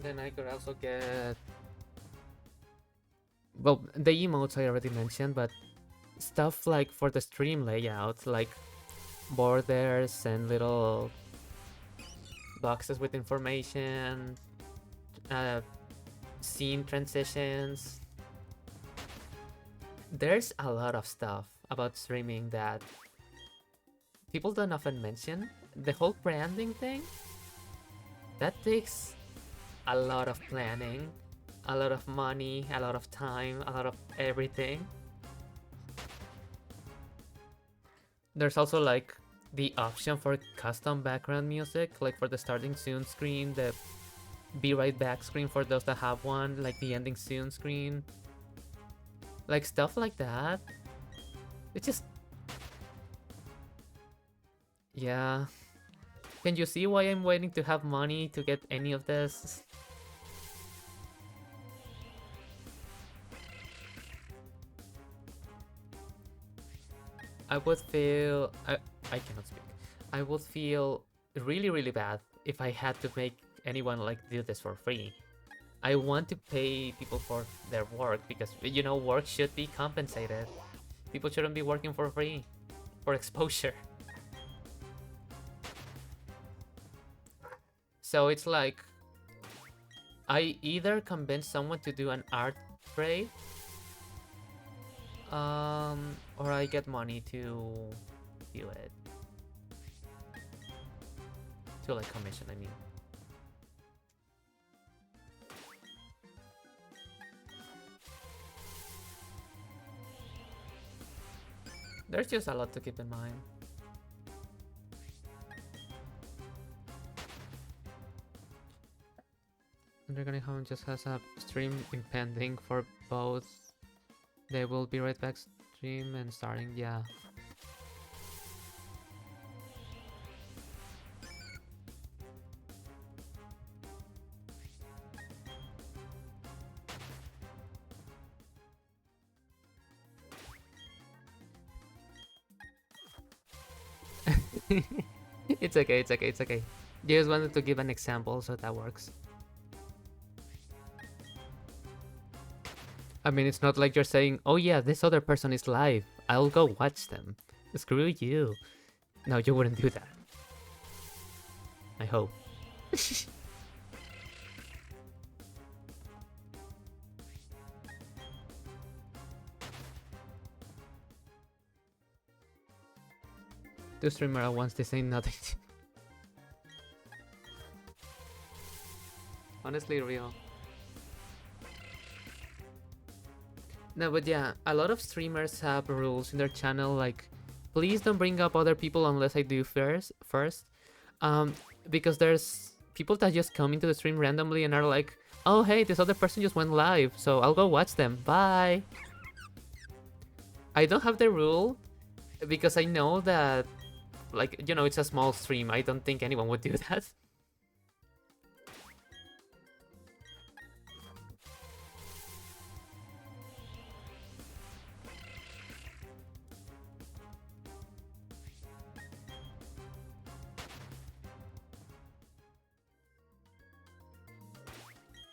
Then I could also get... Well, the emotes I already mentioned, but stuff like for the stream layout, like borders and little boxes with information, scene transitions, There's a lot of stuff about streaming that people don't often mention. The whole branding thing, that takes a lot of planning, a lot of money, a lot of time, a lot of everything. There's also like the option for custom background music, like for the starting soon screen, the be right back screen for those that have one, like the ending soon screen. Like stuff like that. It's just... yeah. Can you see why I'm waiting to have money to get any of this? I would feel... I cannot speak. I would feel really, really bad if I had to make anyone like do this for free. I want to pay people for their work because, you know, work should be compensated. People shouldn't be working for free for exposure. So it's like I either convince someone to do an art trade, or I get money to do it. To like commission, I mean. There's just a lot to keep in mind. Underground Home just has a stream impending for both. They will be right back stream and starting, yeah. It's okay, it's okay, it's okay. Just wanted to give an example so that works. I mean, it's not like you're saying, oh yeah, this other person is live, I'll go watch them. Screw you. No, you wouldn't do that. I hope. Two streamers at once, this ain't nothing. Honestly, real. No, but yeah, a lot of streamers have rules in their channel, like, please don't bring up other people unless I do first. Because there's people that just come into the stream randomly and are like, oh hey, this other person just went live, so I'll go watch them, bye. I don't have the rule, because I know that, like, you know, it's a small stream, I don't think anyone would do that.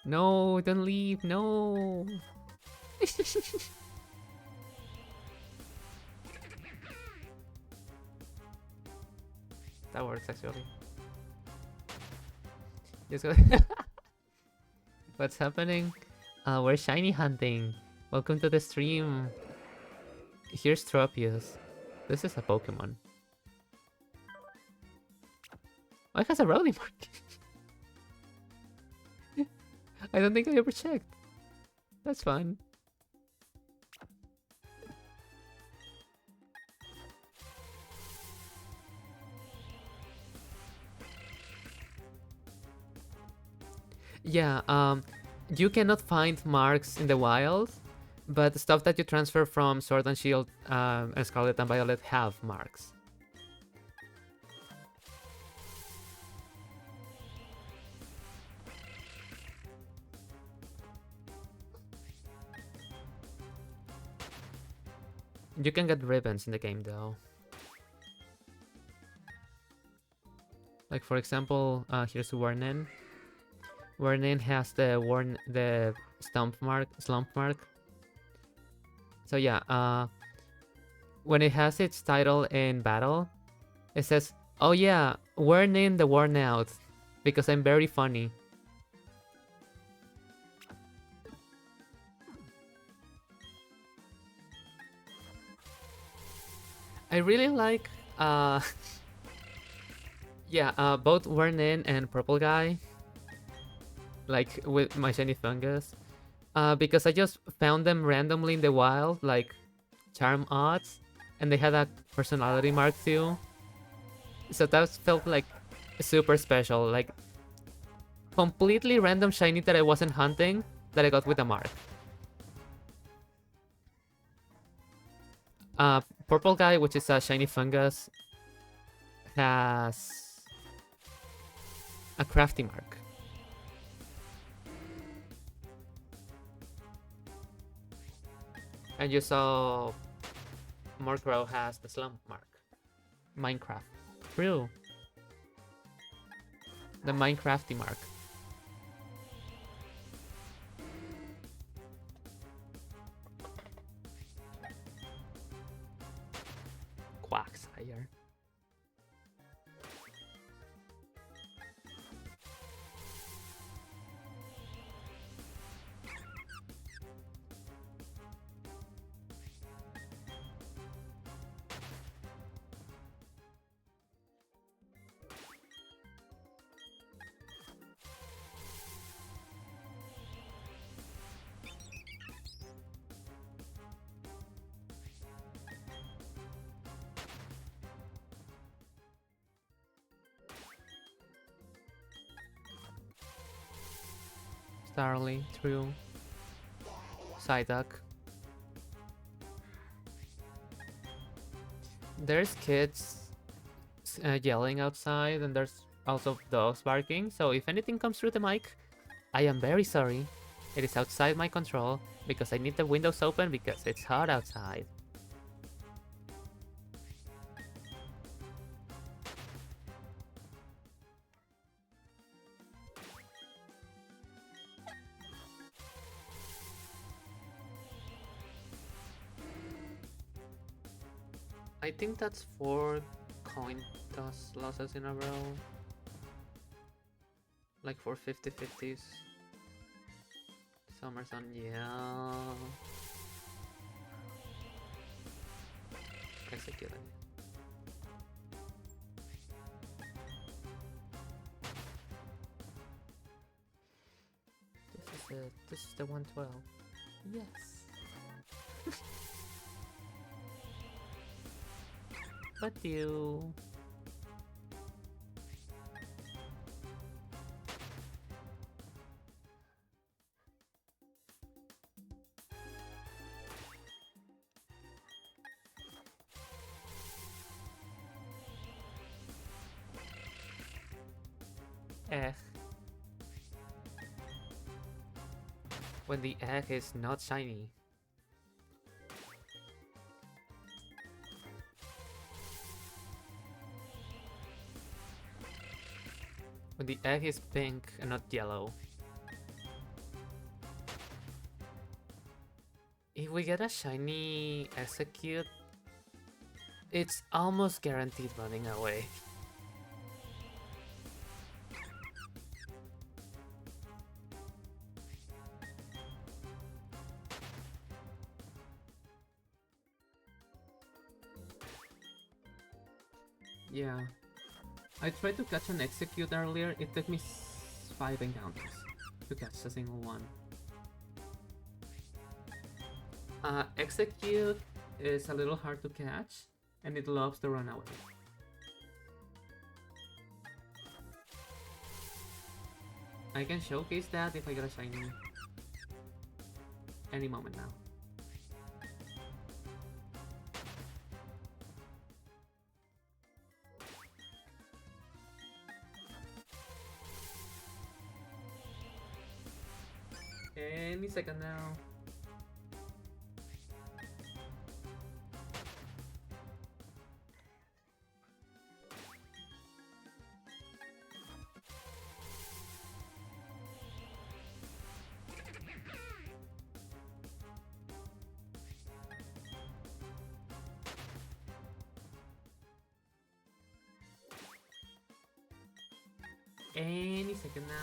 No, don't leave, no. That works actually. Just go. What's happening? We're shiny hunting. Welcome to the stream. Here's Tropius. This is a Pokemon. Oh, it has a rolling mark. I don't think I ever checked. That's fine. Yeah, you cannot find marks in the wild, but the stuff that you transfer from Sword and Shield and Scarlet and Violet have marks. You can get ribbons in the game though. Like for example, here's Warnen. Warnen has the slump mark. So yeah, when it has its title in battle, it says, "Oh yeah, Warnen the worn out," because I'm very funny. I really like yeah, both Wernin and Purple Guy, like with my shiny fungus. Because I just found them randomly in the wild, like charm odds, and they had a personality mark too. So that felt like super special, like completely random shiny that I wasn't hunting that I got with a mark. Purple Guy, which is a shiny fungus, has a crafty mark. And you saw Murkrow has the slump mark. Minecraft. True. The Minecrafty mark. Quagsire. Starly, true. Psyduck. There's kids yelling outside, and there's also dogs barking, so if anything comes through the mic, I am very sorry. It is outside my control, because I need the windows open because it's hot outside. I think that's 4 coin toss losses in a row. Like for 50-50s. Summerson, yeah. Execute it. This is it. This is the 112. Yes. But you. Egg. When the egg is not shiny. When the egg is pink and not yellow. If we get a shiny execute, it's almost guaranteed running away. Yeah. I tried to catch an execute earlier, it took me 5 encounters to catch a single one. Execute is a little hard to catch, and it loves to run away. I can showcase that if I get a shiny any moment now. Any second now. Any second now.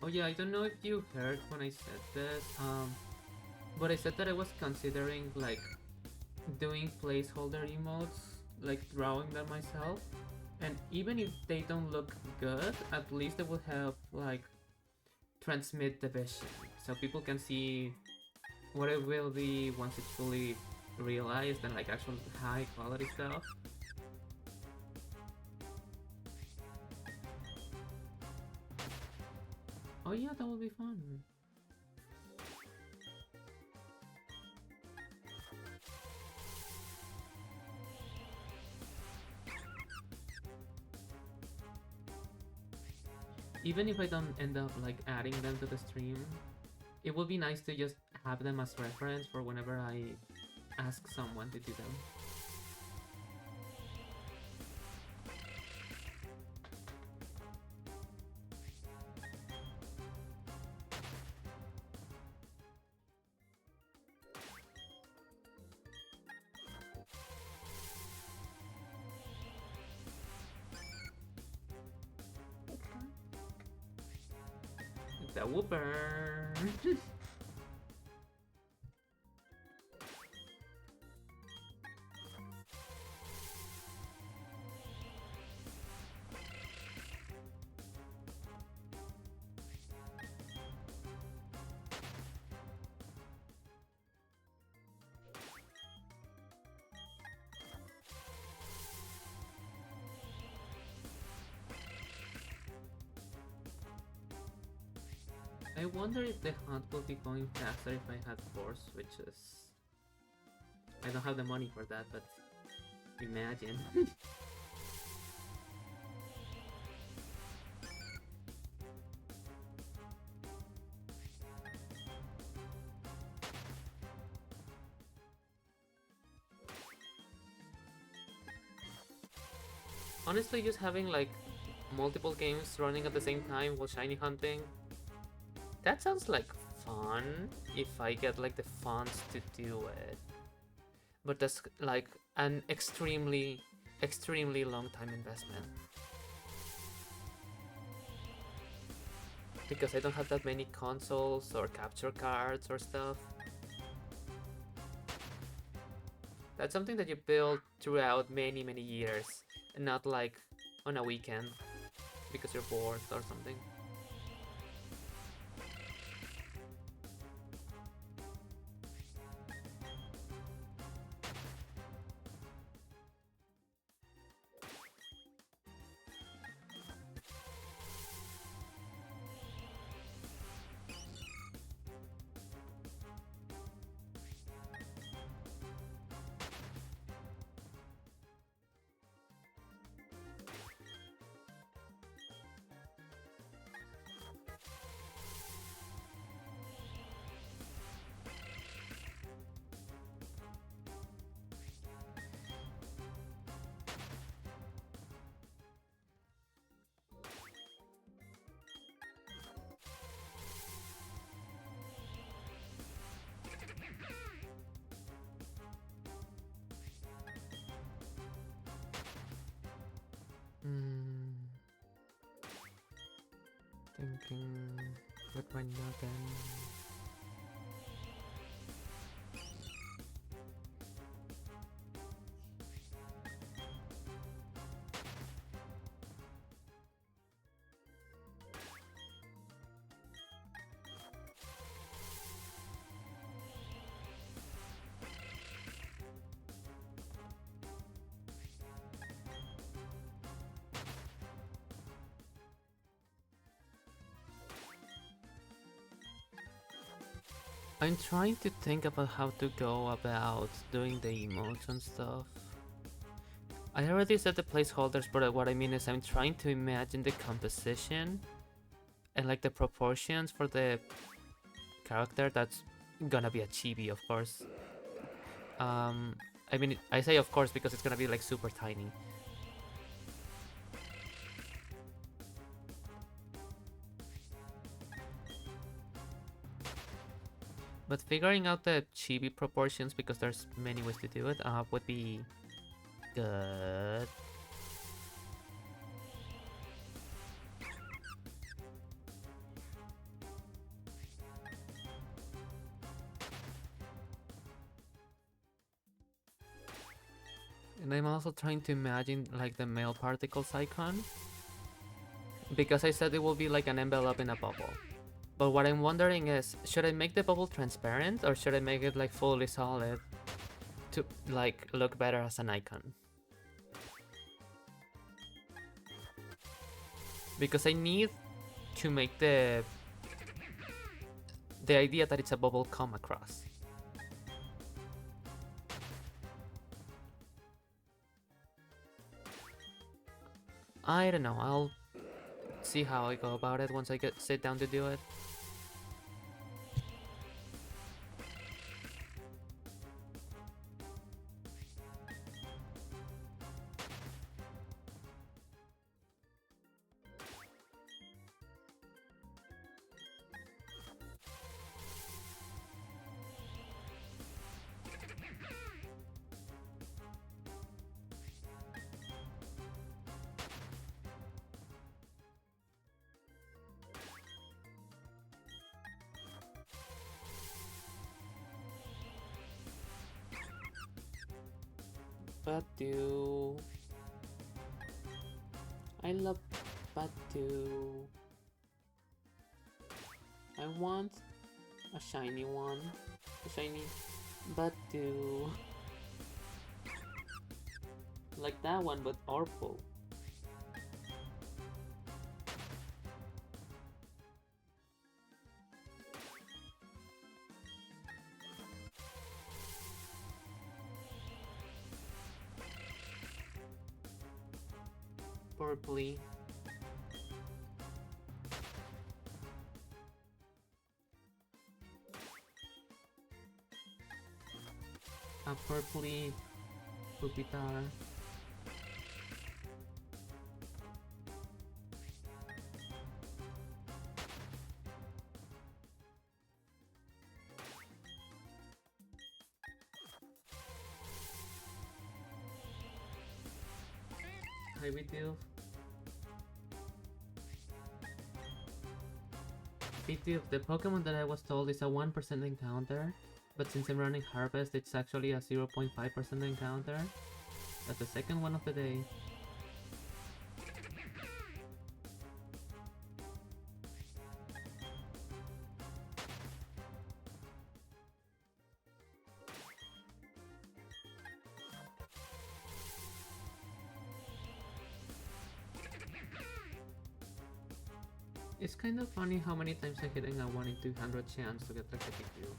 Oh yeah, I don't know if you heard when I said this, but I said that I was considering like doing placeholder emotes, like drawing them myself. And even if they don't look good, at least they will have like transmit the vision, so people can see what it will be once it's fully realized and like actual high quality stuff. Oh yeah, that will be fun. Even if I don't end up like adding them to the stream, it would be nice to just have them as reference for whenever I ask someone to do them. The whooper. I wonder if the hunt will be going faster if I had 4 switches. I don't have the money for that, but imagine. Honestly, just having like multiple games running at the same time while shiny hunting, that sounds like fun if I get like the funds to do it. But that's like an extremely long time investment. Because I don't have that many consoles or capture cards or stuff. That's something that you build throughout many years, and not like on a weekend because you're bored or something. Thinking with my noggin. I'm trying to think about how to go about doing the emotes and stuff. I already set the placeholders, but what I mean is I'm trying to imagine the composition and like the proportions for the character that's gonna be a chibi, of course. I mean, I say of course because it's gonna be like super tiny. But figuring out the chibi proportions, because there's many ways to do it, would be good. And I'm also trying to imagine like the male particles icon, because I said it will be like an envelope in a bubble. But what I'm wondering is, should I make the bubble transparent or should I make it like fully solid to like look better as an icon? Because I need to make the idea that it's a bubble come across. I don't know, I'll see how I go about it once I sit down to do it. Batu. I love Batu. I want a shiny one. A shiny Batu. Like that one, but purple. Purpley. A purpley Pupitar. Hi, Bituf. Bituf, the Pokemon that I was told is a 1% encounter, but since I'm running Harvest, it's actually a 0.5% encounter. That's the second one of the day. It's kind of funny how many times I'm hitting a 1 in 200 chance to get like a big deal.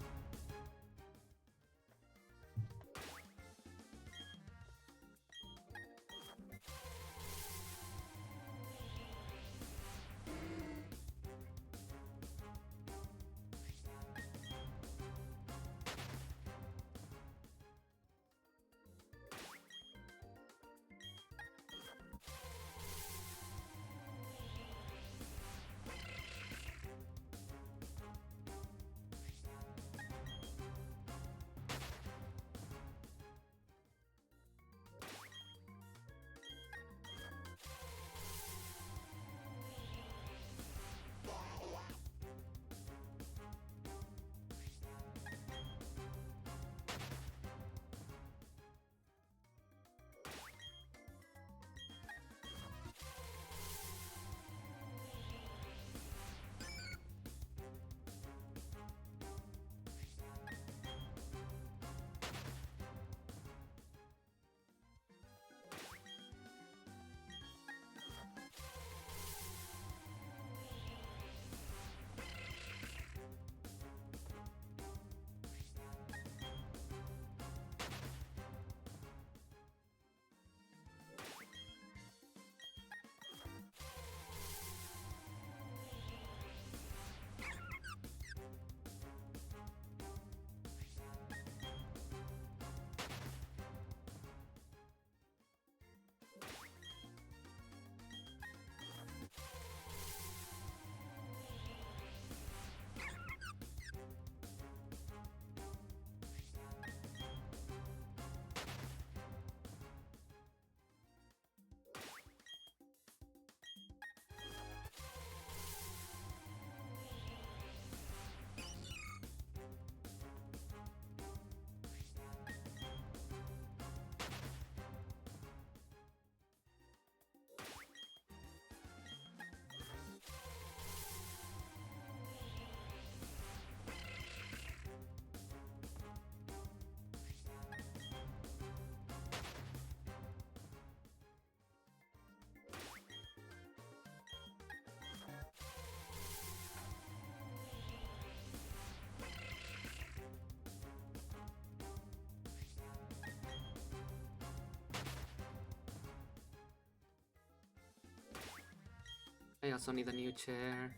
I also need a new chair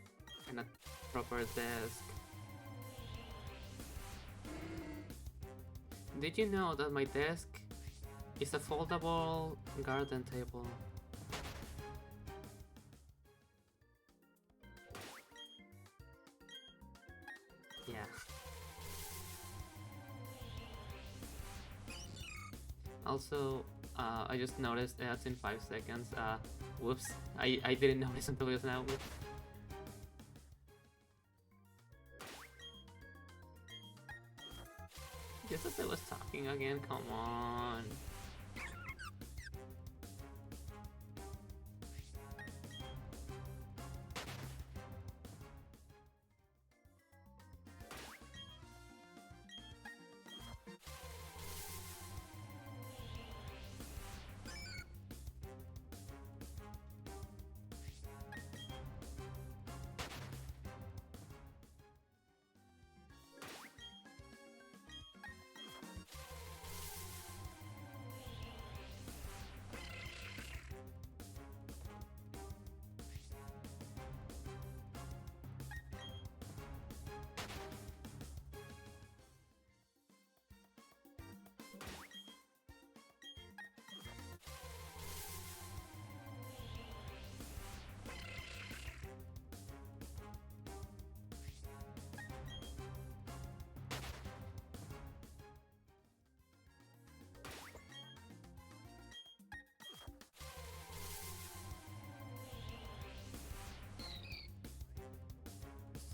and a proper desk. Did you know that my desk is a foldable garden table? Yeah. Also, I just noticed that's in 5 seconds. Whoops. I didn't notice until just now. Whoops. Just as I was talking again, come on.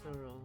Sorrow.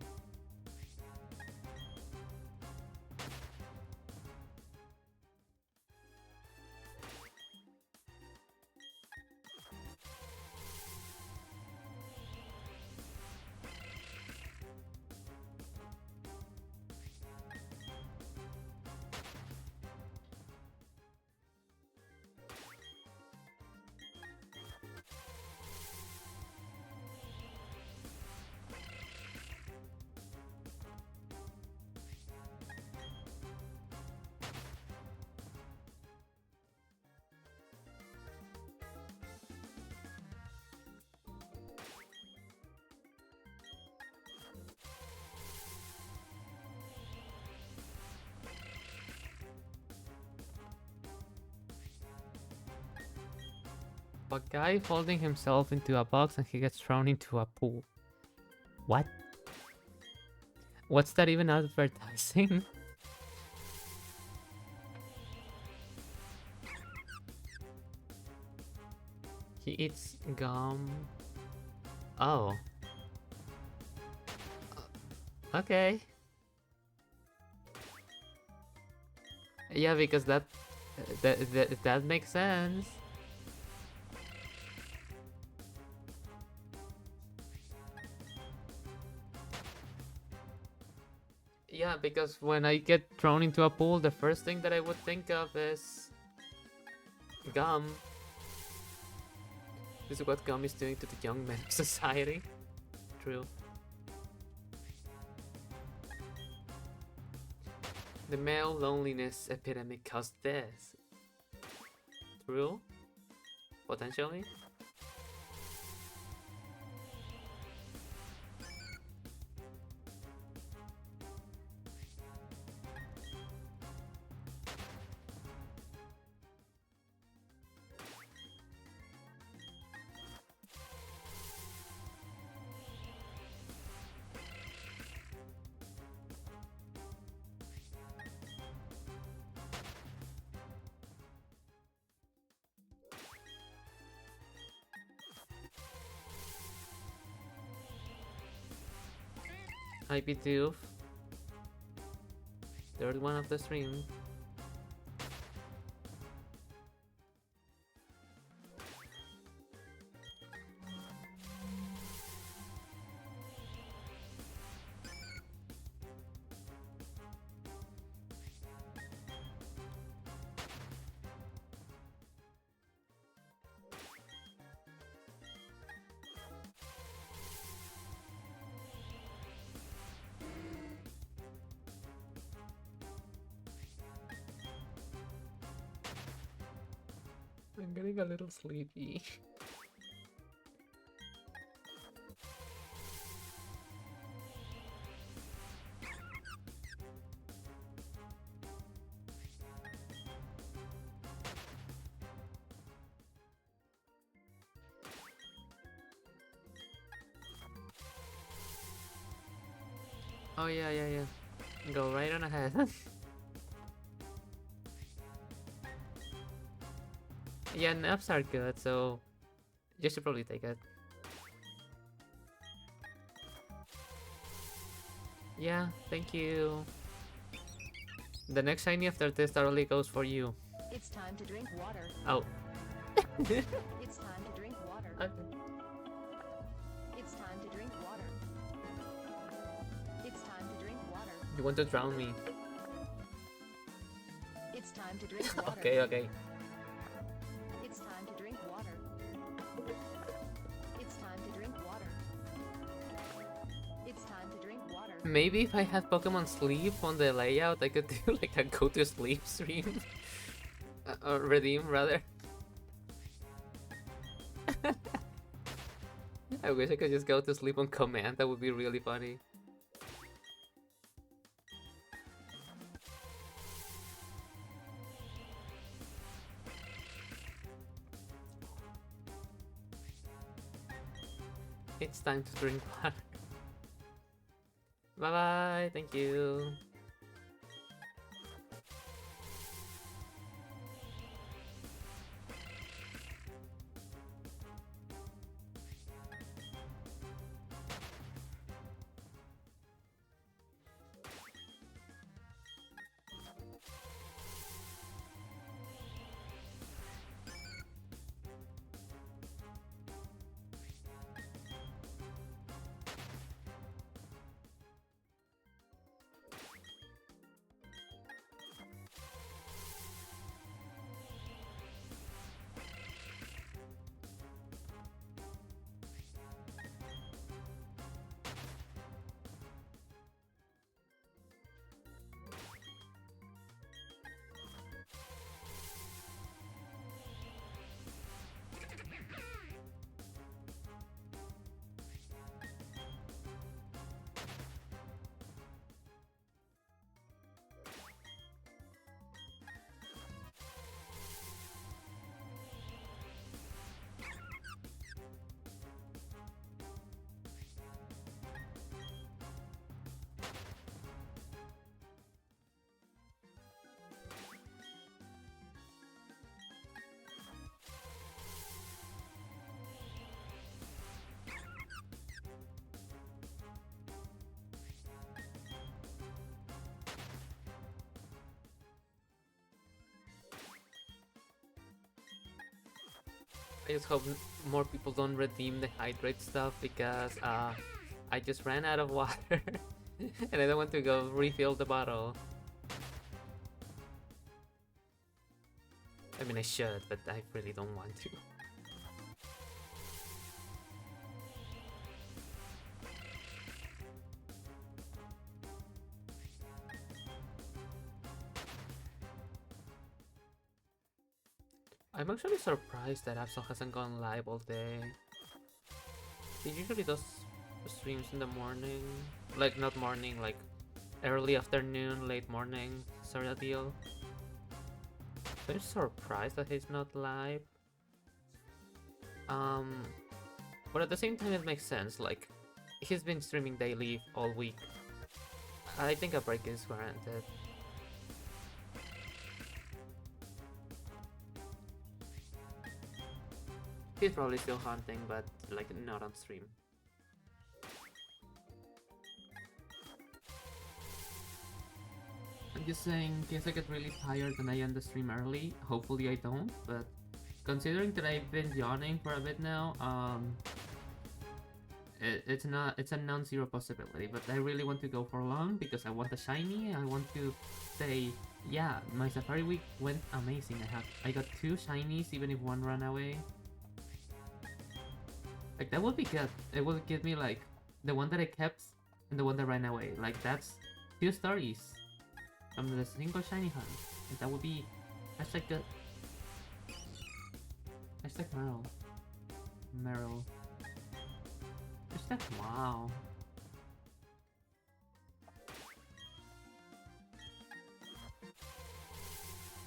A guy folding himself into a box and he gets thrown into a pool. What? What's that even advertising? He eats gum. Oh. Okay. Yeah, because that makes sense. Yeah, because when I get thrown into a pool, the first thing that I would think of is gum. This is what gum is doing to the young men of society. True. The male loneliness epidemic caused this. True? Potentially? Hi, Bidoof. Third one of the stream. I'm getting a little sleepy. Oh yeah, yeah, yeah. Go right on ahead. Yeah, naps are good, so you should probably take it. Yeah, thank you. The next shiny after this totally goes for you. It's time to drink water. Oh. It's time to drink water. Okay. It's time to drink water. It's time to drink water. You want to drown me? It's time to drink water. Okay, okay. It's time to drink water. It's time to drink water. It's time to drink water. Maybe if I had Pokemon Sleep on the layout, I could do like a go to sleep stream. Or redeem, rather. I wish I could just go to sleep on command, that would be really funny. It's time to drink water. Bye bye, thank you. I just hope more people don't redeem the hydrate stuff because I just ran out of water and I don't want to go refill the bottle. I mean, I should, but I really don't want to. I'm actually surprised that Absol hasn't gone live all day. He usually does streams in the morning. Like, not morning, like early afternoon, late morning sort of deal. So I'm surprised that he's not live. But at the same time it makes sense, like, he's been streaming daily all week. I think a break is warranted. He's probably still hunting, but like not on stream. I'm just saying, in case I get really tired and I end the stream early, hopefully I don't, but considering that I've been yawning for a bit now, it's a non-zero possibility, but I really want to go for long because I want a shiny. I want to say, yeah, my safari week went amazing. I got 2 shinies even if one ran away. Like, that would be good. It would give me like the one that I kept and the one that ran away. Like, that's 2 stories from the single shiny hunt. Like, that would be hashtag good. Hashtag Meryl. Meryl. Hashtag wow.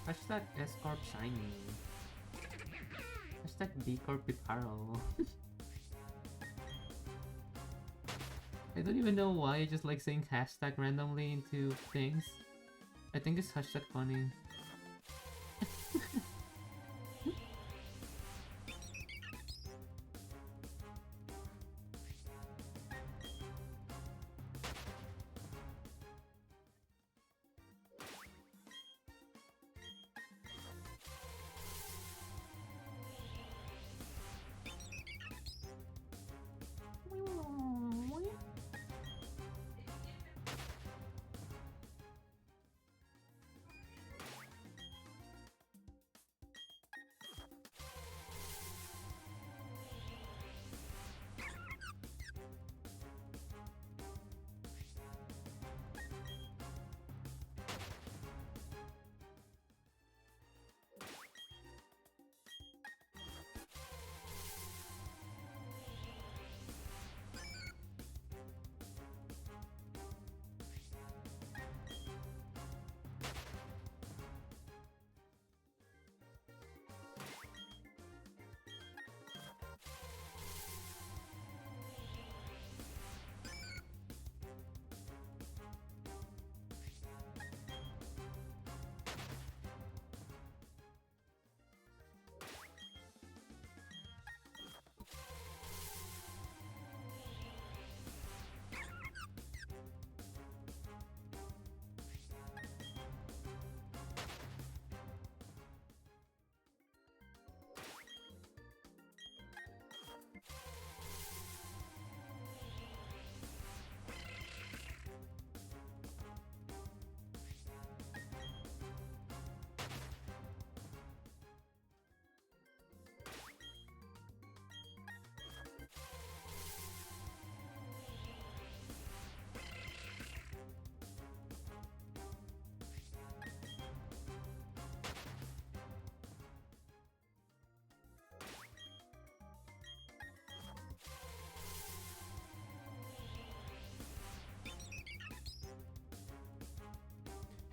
Hashtag S-Corp shiny. Hashtag B-Corp Picaro. I don't even know why I just like saying hashtag randomly into things. I think it's hashtag funny.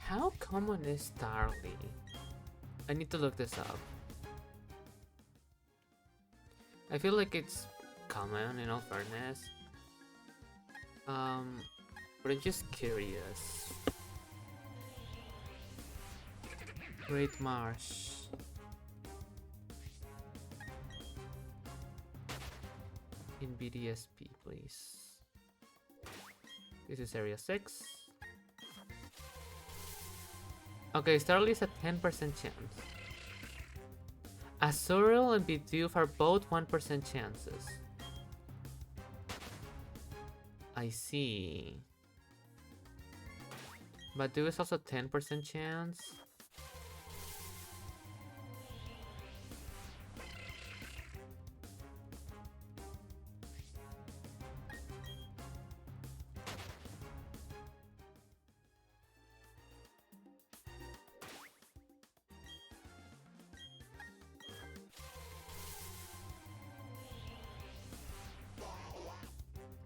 How common is Starly? I need to look this up. I feel like it's common in all fairness. But I'm just curious. Great Marsh. In BDSP, please. This is area 6. Okay, Starly is a 10% chance. Azurill and Bidoof are both 1% chances. I see. Badu is also 10% chance.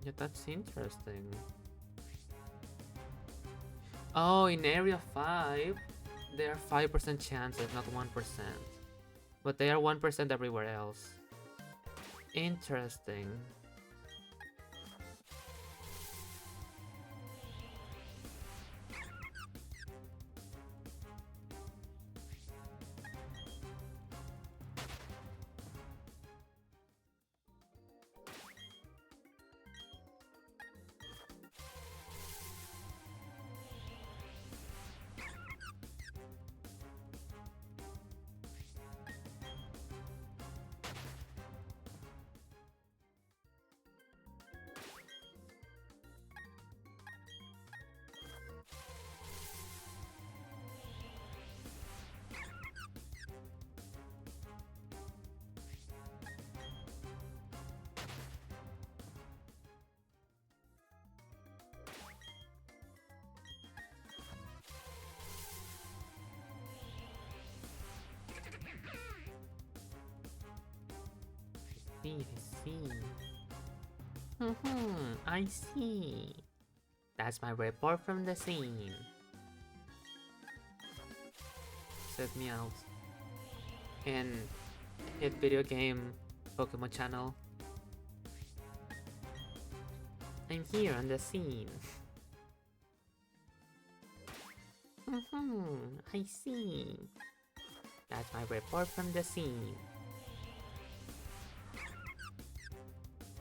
Yeah, that's interesting. Oh, in Area 5, there are 5% chances, not 1%. But they are 1% everywhere else. Interesting. I see. I see. That's my report from the scene. Set me out. And hit video game Pokemon channel. I'm here on the scene. I see. That's my report from the scene.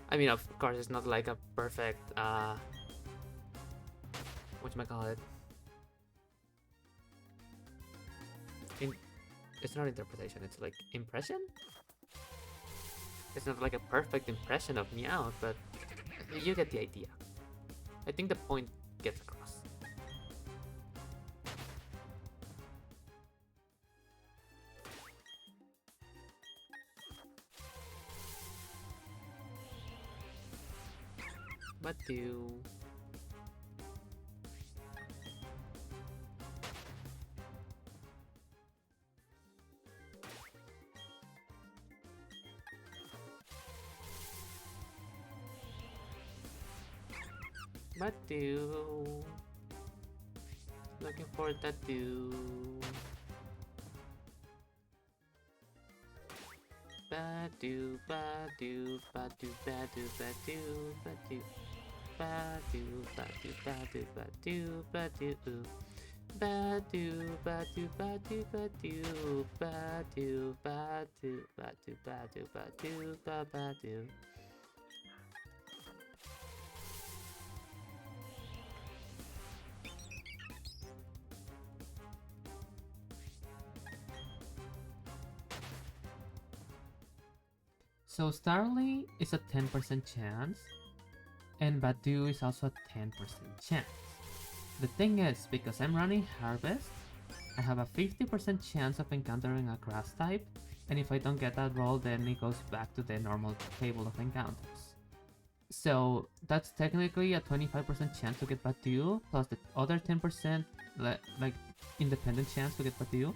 I mean, of course, it's not like a perfect, whatchamacallit? It's not interpretation, it's like impression? It's not like a perfect impression of Meowth, but you get the idea. I think the point gets across. But do... Badu. Looking for that do. Badu, badu, badu, badu, badu, badu. Badu, badu, badu, badu, badu. Badu, badu, badu, badu, badu, badu, badu, badu, badu, badu. So Starly is a 10% chance, and Badu is also a 10% chance. The thing is, because I'm running Harvest, I have a 50% chance of encountering a grass type, and if I don't get that roll, then it goes back to the normal table of encounters. So that's technically a 25% chance to get Badu, plus the other 10% like independent chance to get Badu.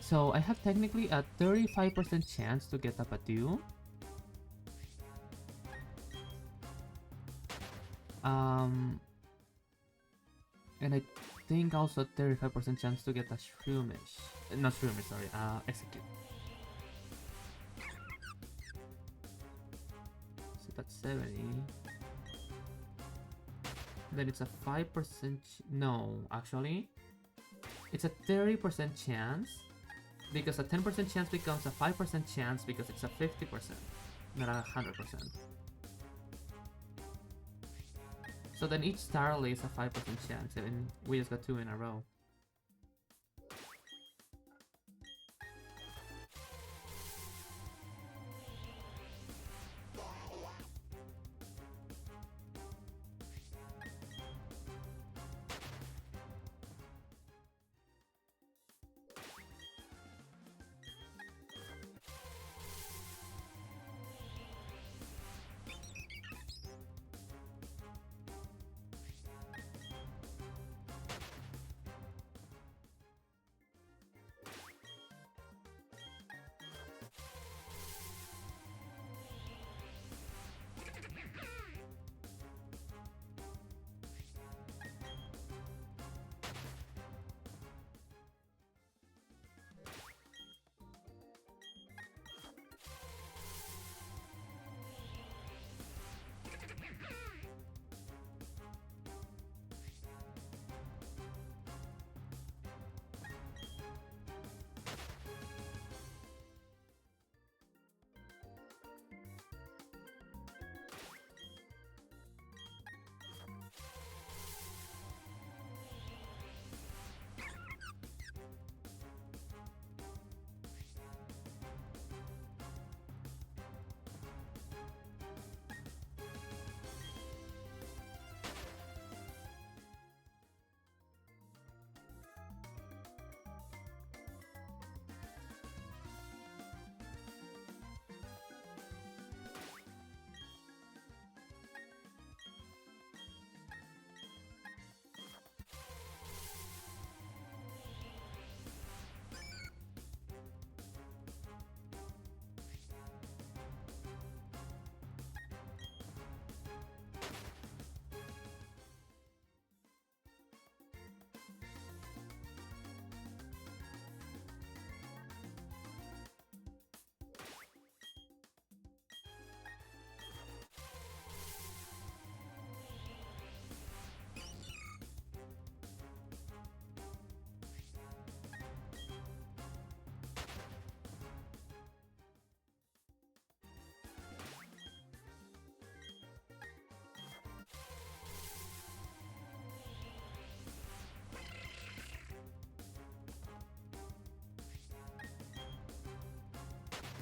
So I have technically a 35% chance to get a Badu. And I think also 35% chance to get a Shroomish. Not Shroomish, sorry, Execute. So that's 70. Then it's a 5%. No, actually, it's a 30% chance because a 10% chance becomes a 5% chance because it's a 50%, not a 100%. So then each Starly is a 5% chance, and we just got 2 in a row.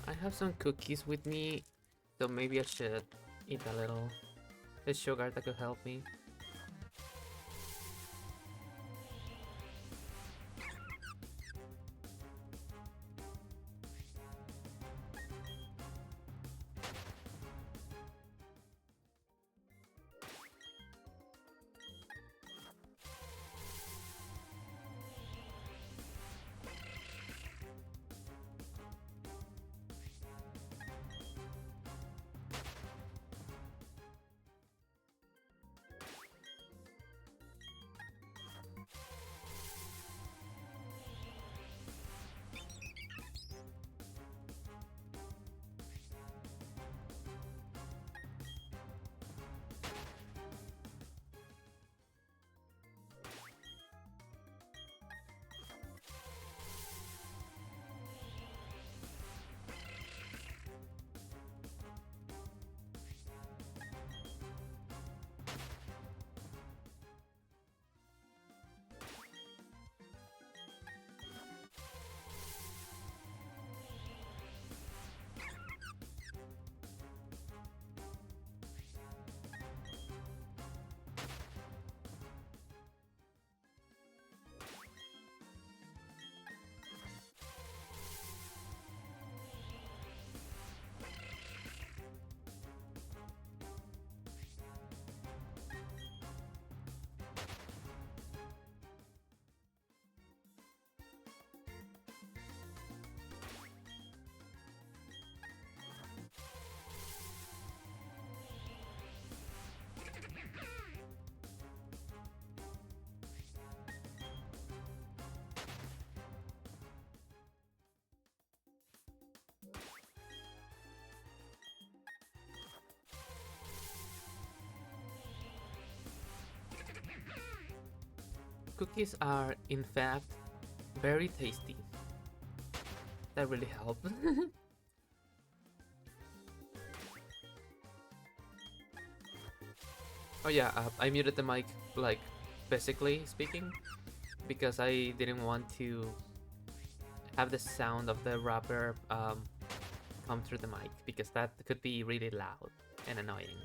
I have some cookies with me, so maybe I should eat a little. The sugar that could help me. Cookies are, in fact, very tasty. That really helped. Oh yeah, I muted the mic, like, physically speaking, because I didn't want to have the sound of the wrapper come through the mic, because that could be really loud and annoying.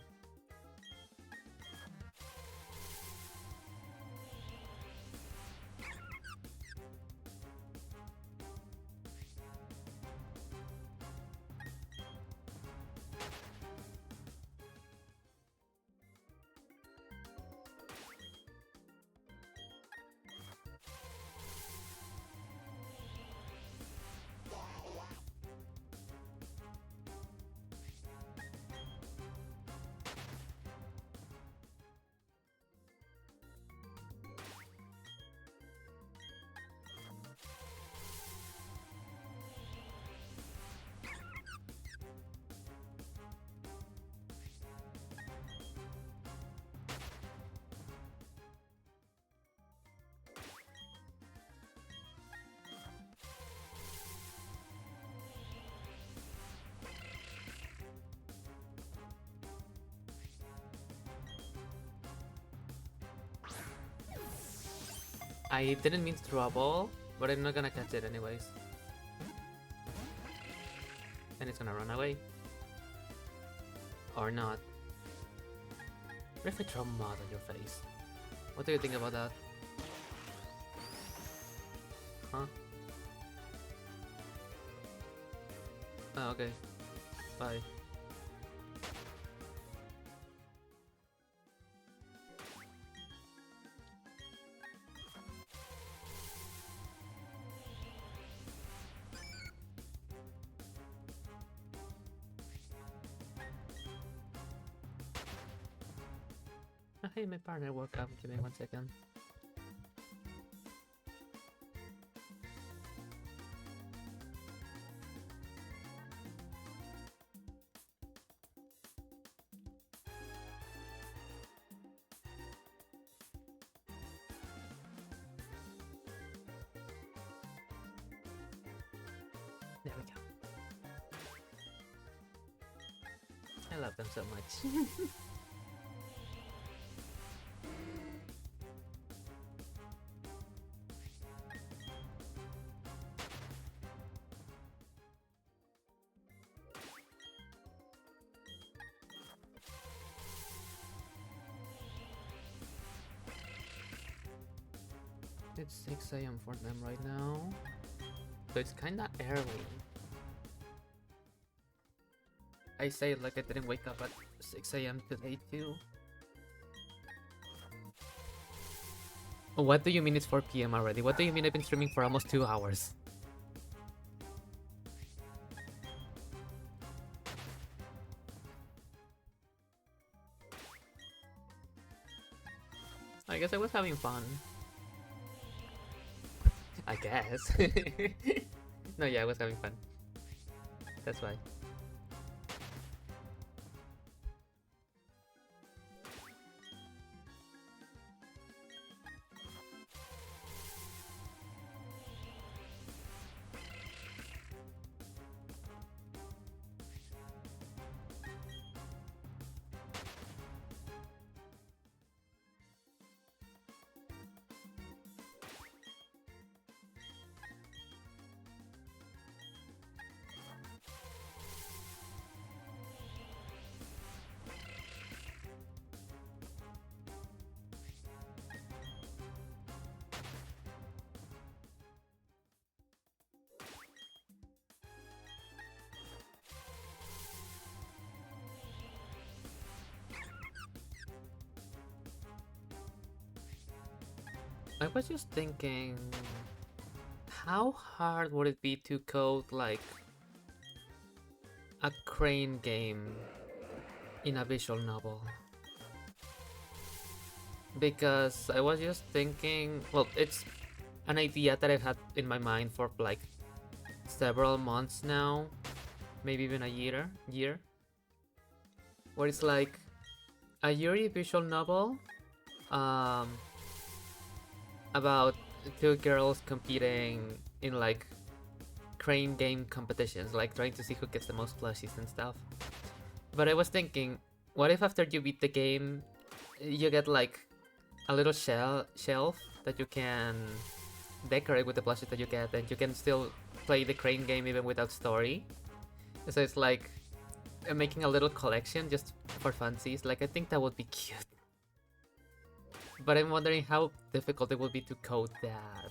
I didn't mean to throw a ball, but I'm not gonna catch it anyways. And it's gonna run away. Or not. What if I throw mud on your face? What do you think about that? Huh? Oh, okay. Bye. Oh, hey, my partner woke up. Give me 1 second. There we go. I love them so much. It's 6 a.m. for them right now. So it's kinda early. I say it like I didn't wake up at 6 a.m. today too. What do you mean it's 4 p.m. already? What do you mean I've been streaming for almost 2 hours? I guess I was having fun. I guess. No, yeah, I was having fun. That's why. I was just thinking, how hard would it be to code like a crane game in a visual novel? Because I was just thinking, well, it's an idea that I've had in my mind for like several months now, maybe even a year, where it's like a Yuri visual novel um, about two girls competing in like crane game competitions, like trying to see who gets the most plushies and stuff. But I was thinking, what if after you beat the game, you get like a little shelf that you can decorate with the plushies that you get, and you can still play the crane game even without story. So it's like making a little collection just for funsies. Like, I think that would be cute. But I'm wondering how difficult it would be to code that.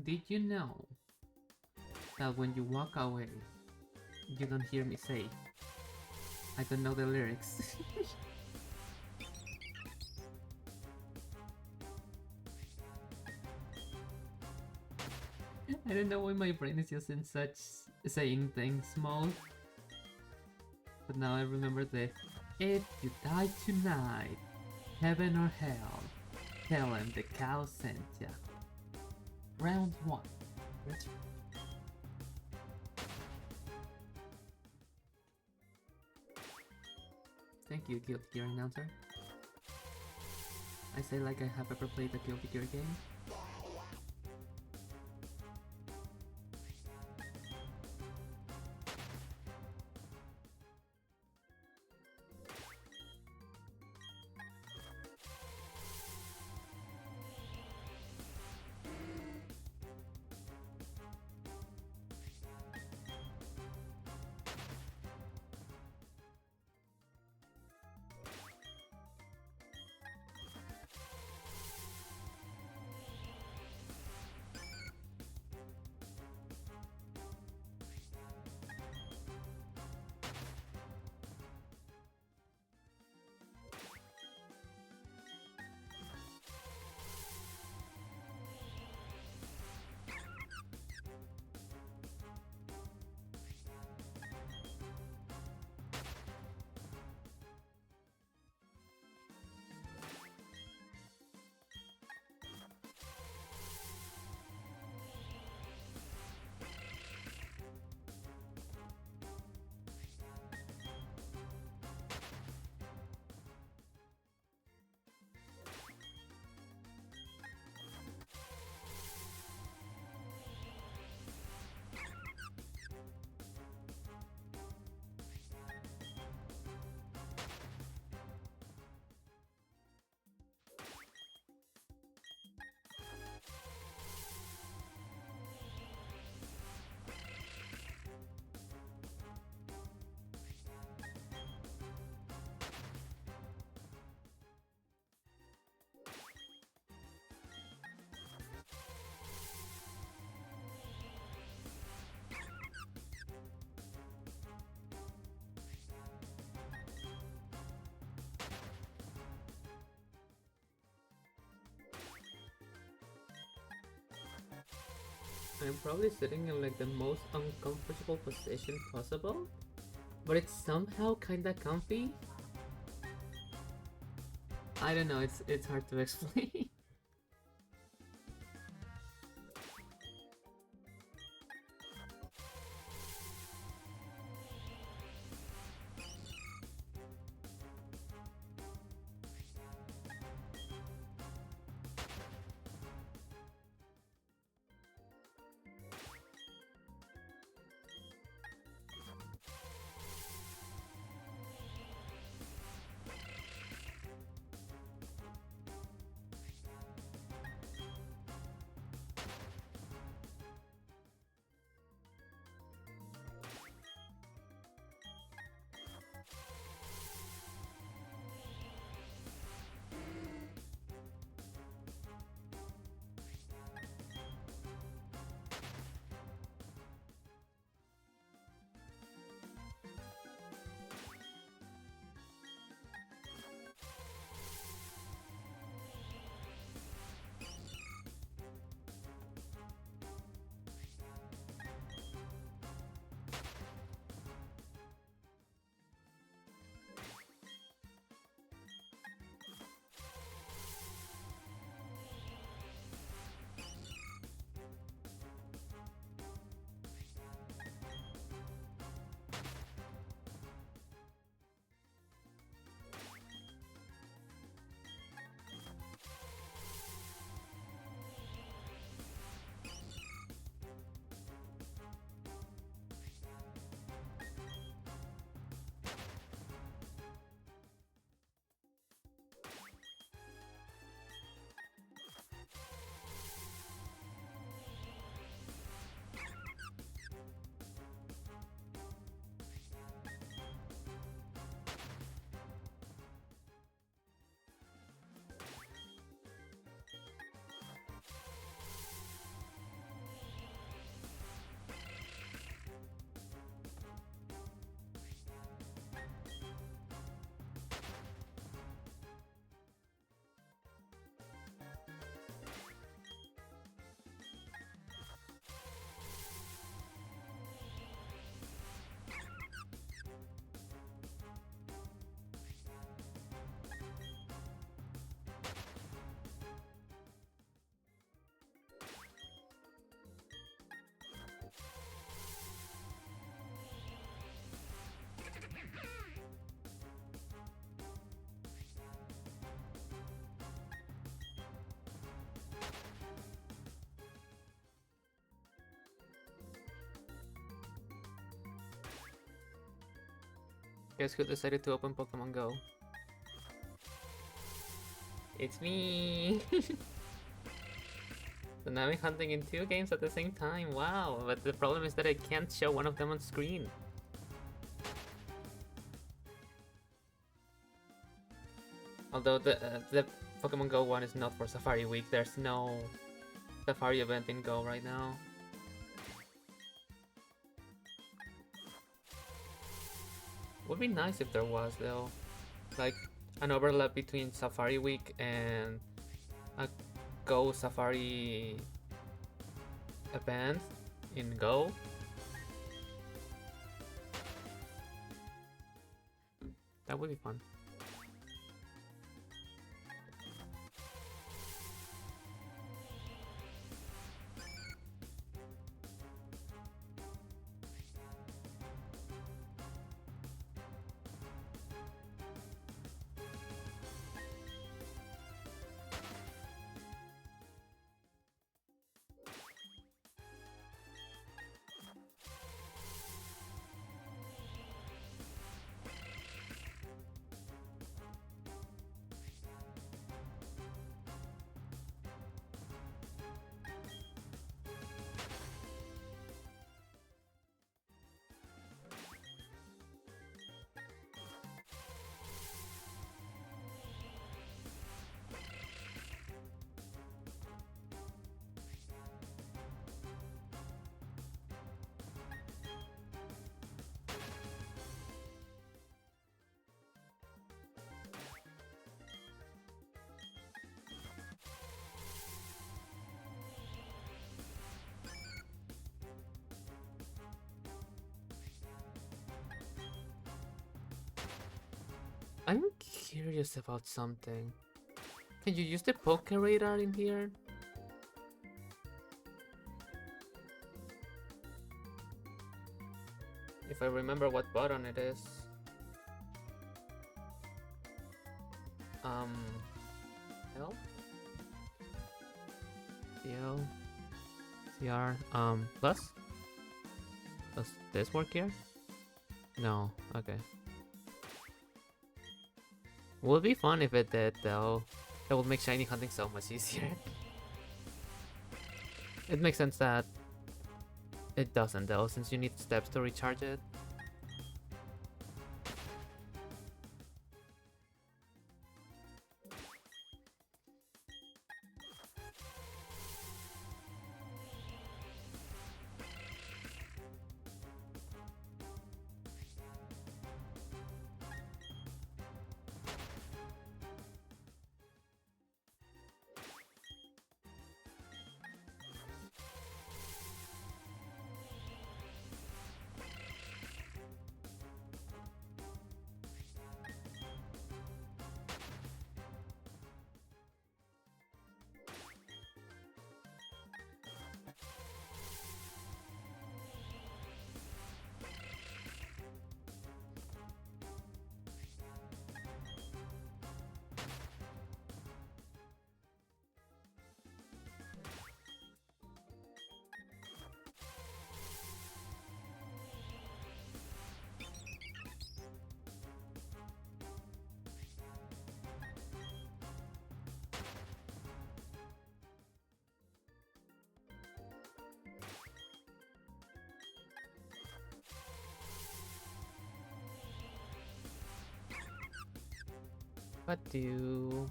Did you know that when you walk away, you don't hear me say, I don't know the lyrics? I don't know why my brain is just in such saying things mode. But now I remember the if you die tonight, heaven or hell, tell him the cow sent ya. Round 1. Let's... Thank you, Guilty Gear announcer. I say like I have ever played a Guilty Gear game. I'm probably sitting in like the most uncomfortable position possible, but it's somehow kinda comfy. I don't know, it's hard to explain. Guess who decided to open Pokemon Go? It's me! So now I'm hunting in 2 games at the same time, wow! But the problem is that I can't show one of them on screen. Although the Pokemon Go one is not for Safari Week, there's no Safari event in Go right now. Would be nice if there was though, like an overlap between Safari Week and a Go Safari event in Go. That would be fun. I'm curious about something. Can you use the poke radar in here? If I remember what button it is. Um, L? CL? CR? Plus? Does this work here? No, okay. Would be fun if it did, though. That would make shiny hunting so much easier. It makes sense that it doesn't, though, since you need steps to recharge it. What do?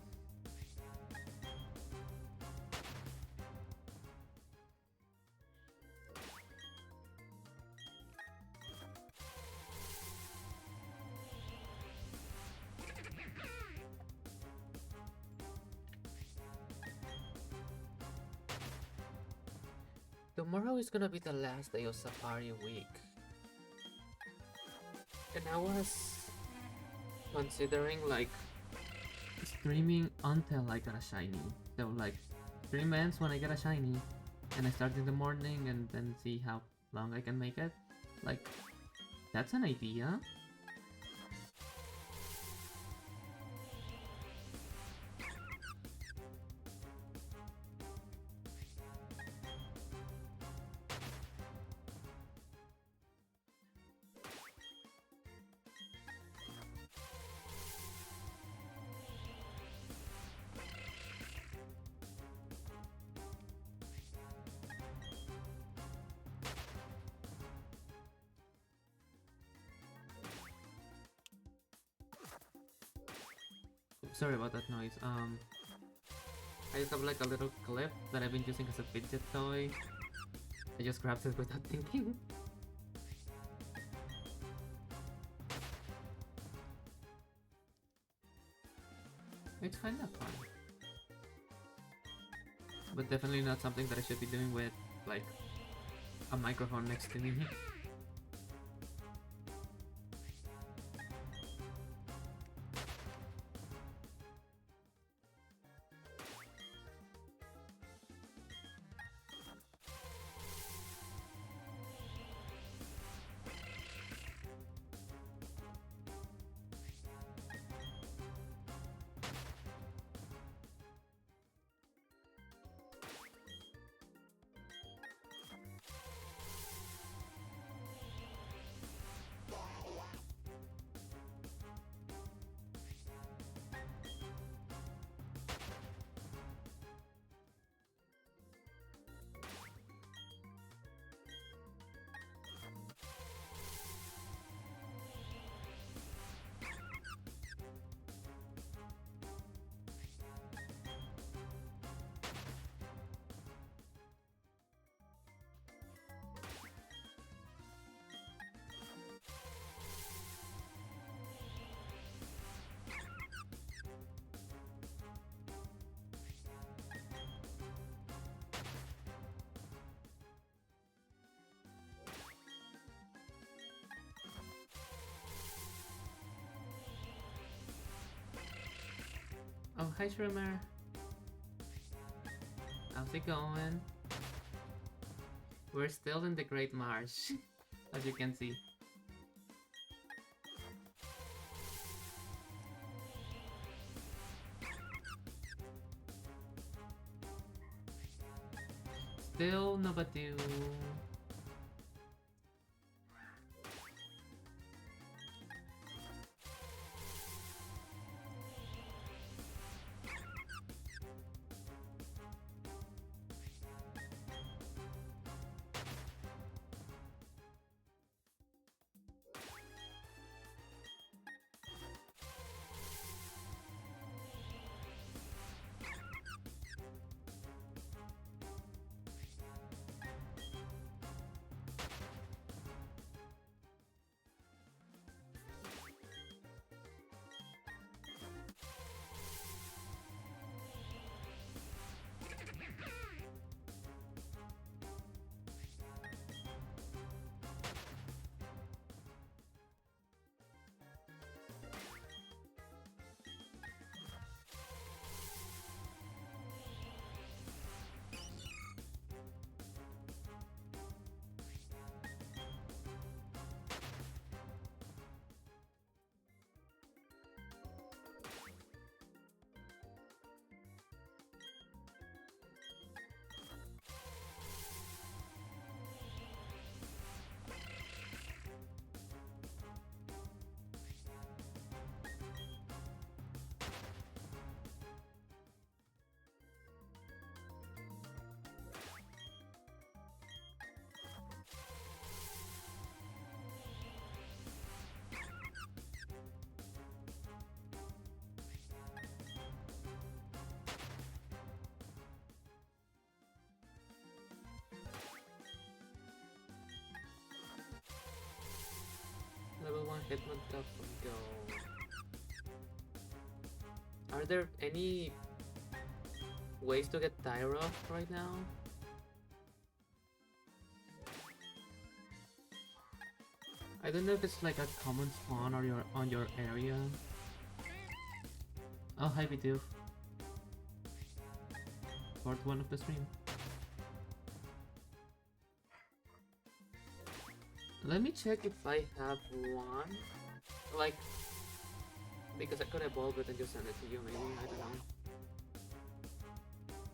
Tomorrow is gonna be the last day of Safari Week. And I was considering like streaming until I got a shiny. So like stream ends when I get a shiny and I start in the morning and then see how long I can make it. Like that's an idea. Sorry about that noise. I just have like a little clip that I've been using as a fidget toy. I just grabbed it without thinking. It's kind of fun. But definitely not something that I should be doing with like a microphone next to me. hi Shroomer. How's it going? We're still in the Great March, as you can see. Still Nobadu. Level 1 Hitmontop from Go. Are there any ways to get Tyro right now? I don't know if it's like a common spawn or your on your area. Oh, hi Bidoof. Part 1 of the stream. Let me check if I have one. Like, because I could evolve it and just send it to you, maybe, I don't know.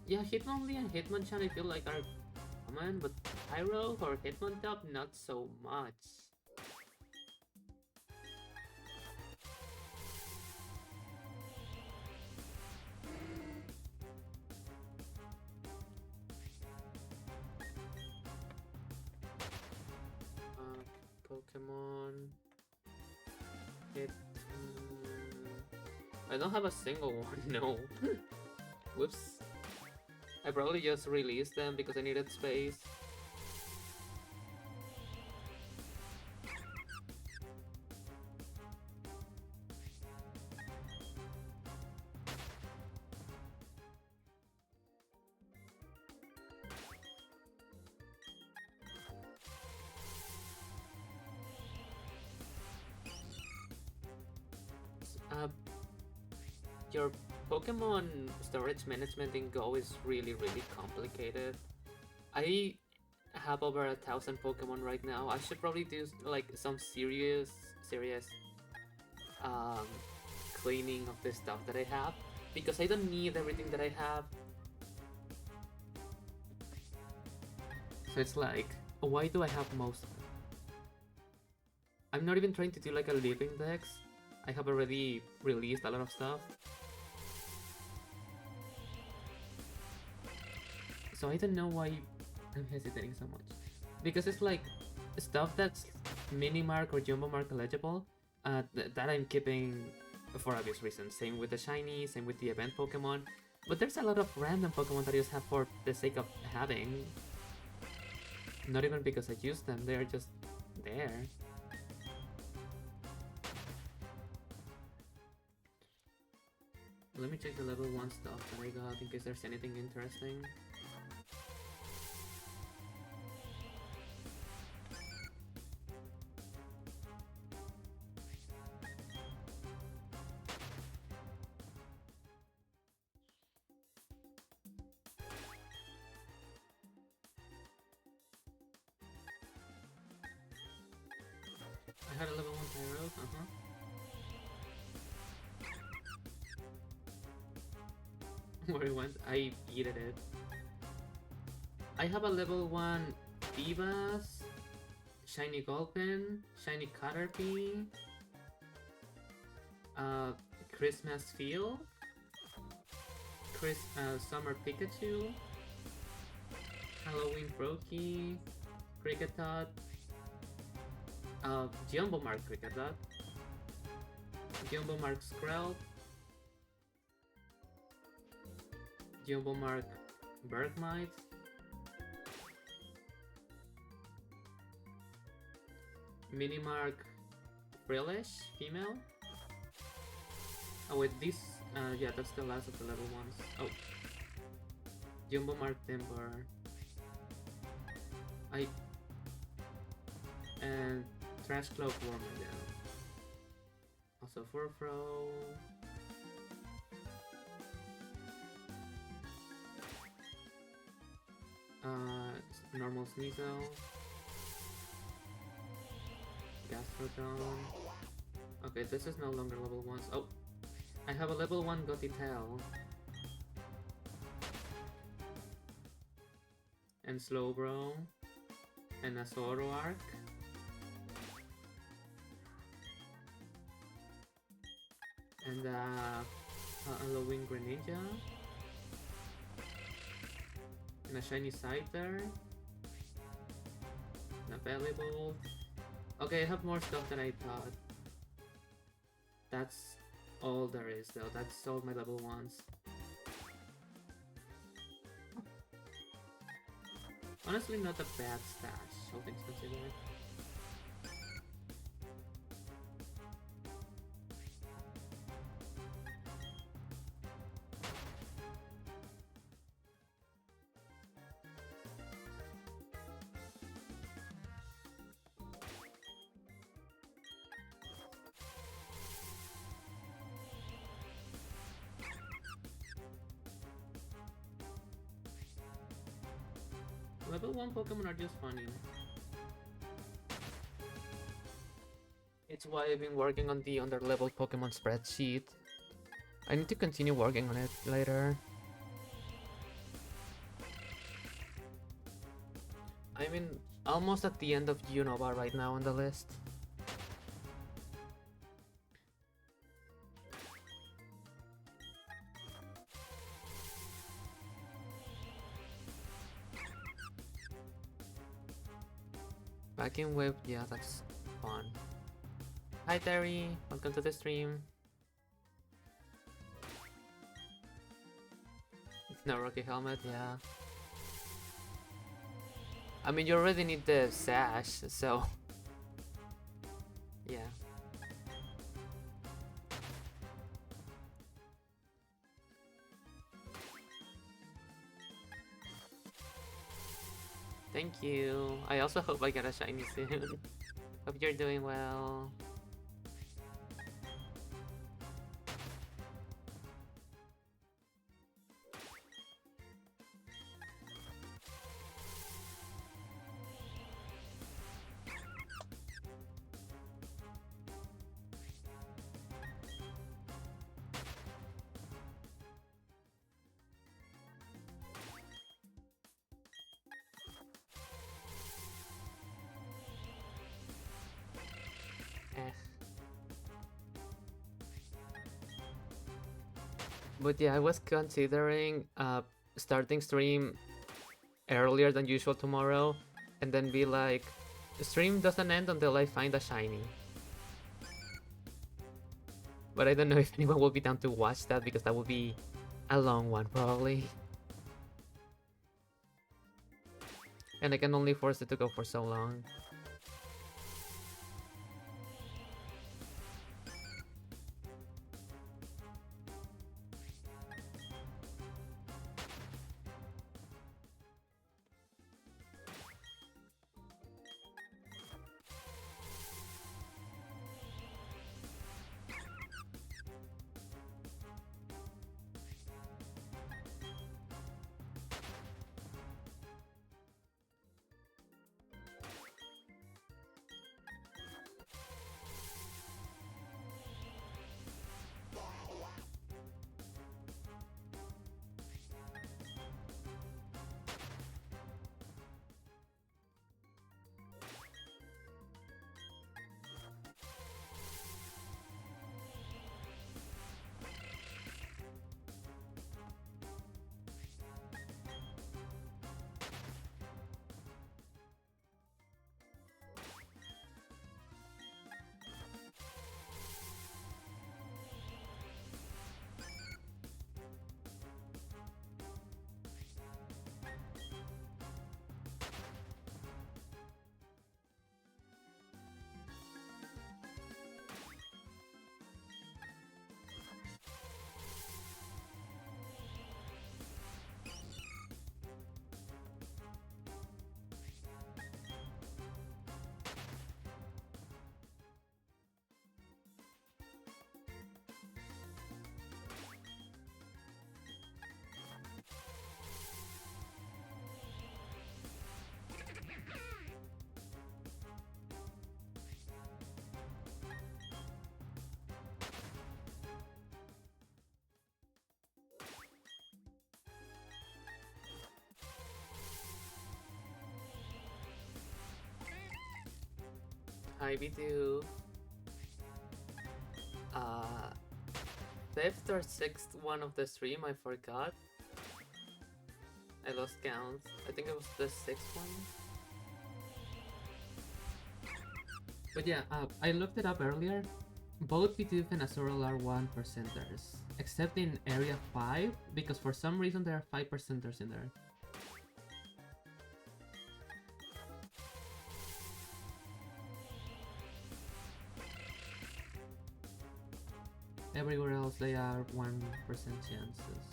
Yeah, Hitmonlee and Hitmonchan I feel like are common, but Pyro or Hitmontop, not so much. Pokemon... Hit... I don't have a single one, no. Whoops. I probably just released them because I needed space. Your Pokemon storage management in Go is really complicated. I have over 1,000 Pokemon right now. I should probably do like some serious cleaning of the stuff that I have, because I don't need everything that I have. So it's like, why do I have most of them? I'm not even trying to do like a living dex. I have already released a lot of stuff. So I don't know why I'm hesitating so much. Because it's like stuff that's mini mark or jumbo mark eligible, that I'm keeping for obvious reasons. Same with the shiny, same with the event Pokemon. But there's a lot of random Pokemon that I just have for the sake of having. Not even because I use them, they are just there. Let me check the level 1 stuff that I got in case there's anything interesting. I had a level 1 Pyro, Where it went, I eated it. I have a level 1 Divas, Shiny Gulpin, Shiny Caterpie, Christmas Feel, Summer Pikachu, Halloween Froakie, Kricketot, Jumbo Mark Kricketot, Jumbo Mark Skrelp, Jumbo Mark Bergmite, Mini Mark Brillish, female. Oh wait, this, yeah, that's the last of the level 1s. Oh. Jumbo Mark Timber. And Trash Cloak Wormadam. Also Furfro. Normal Sneasel. Gastrodon. Okay, this is no longer level 1. Oh! I have a level 1 Gothitelle. And Slowbro. And a Zoroark. And a Halloween Greninja. And a Shiny Scyther. And a Bellibolt. Okay, I have more stuff than I thought. That's all there is though. That's all my level 1s. Honestly, not a bad stash, all things considered. Level 1 Pokemon are just funny. It's why I've been working on the under-leveled Pokemon spreadsheet. I need to continue working on it later. I'm almost at the end of Unova right now on the list. Vacuum Whip, yeah, that's fun. Hi Terry, welcome to the stream. No Rocky Helmet, yeah. I mean, you already need the sash, so... yeah. Thank you. I also hope I get a shiny soon. Hope you're doing well. But yeah, I was considering starting stream earlier than usual tomorrow, and then be like, the stream doesn't end until I find a shiny. But I don't know if anyone will be down to watch that, because that would be a long one probably. And I can only force it to go for so long. Hi, we do. Fifth or sixth one of the stream, I forgot. I lost count. I think it was the sixth one. But yeah, I looked it up earlier. Both Bidoof and Azurill are 1%ers. Except in Area 5, because for some reason there are 5%ers in there. Everywhere else they are 1% chances.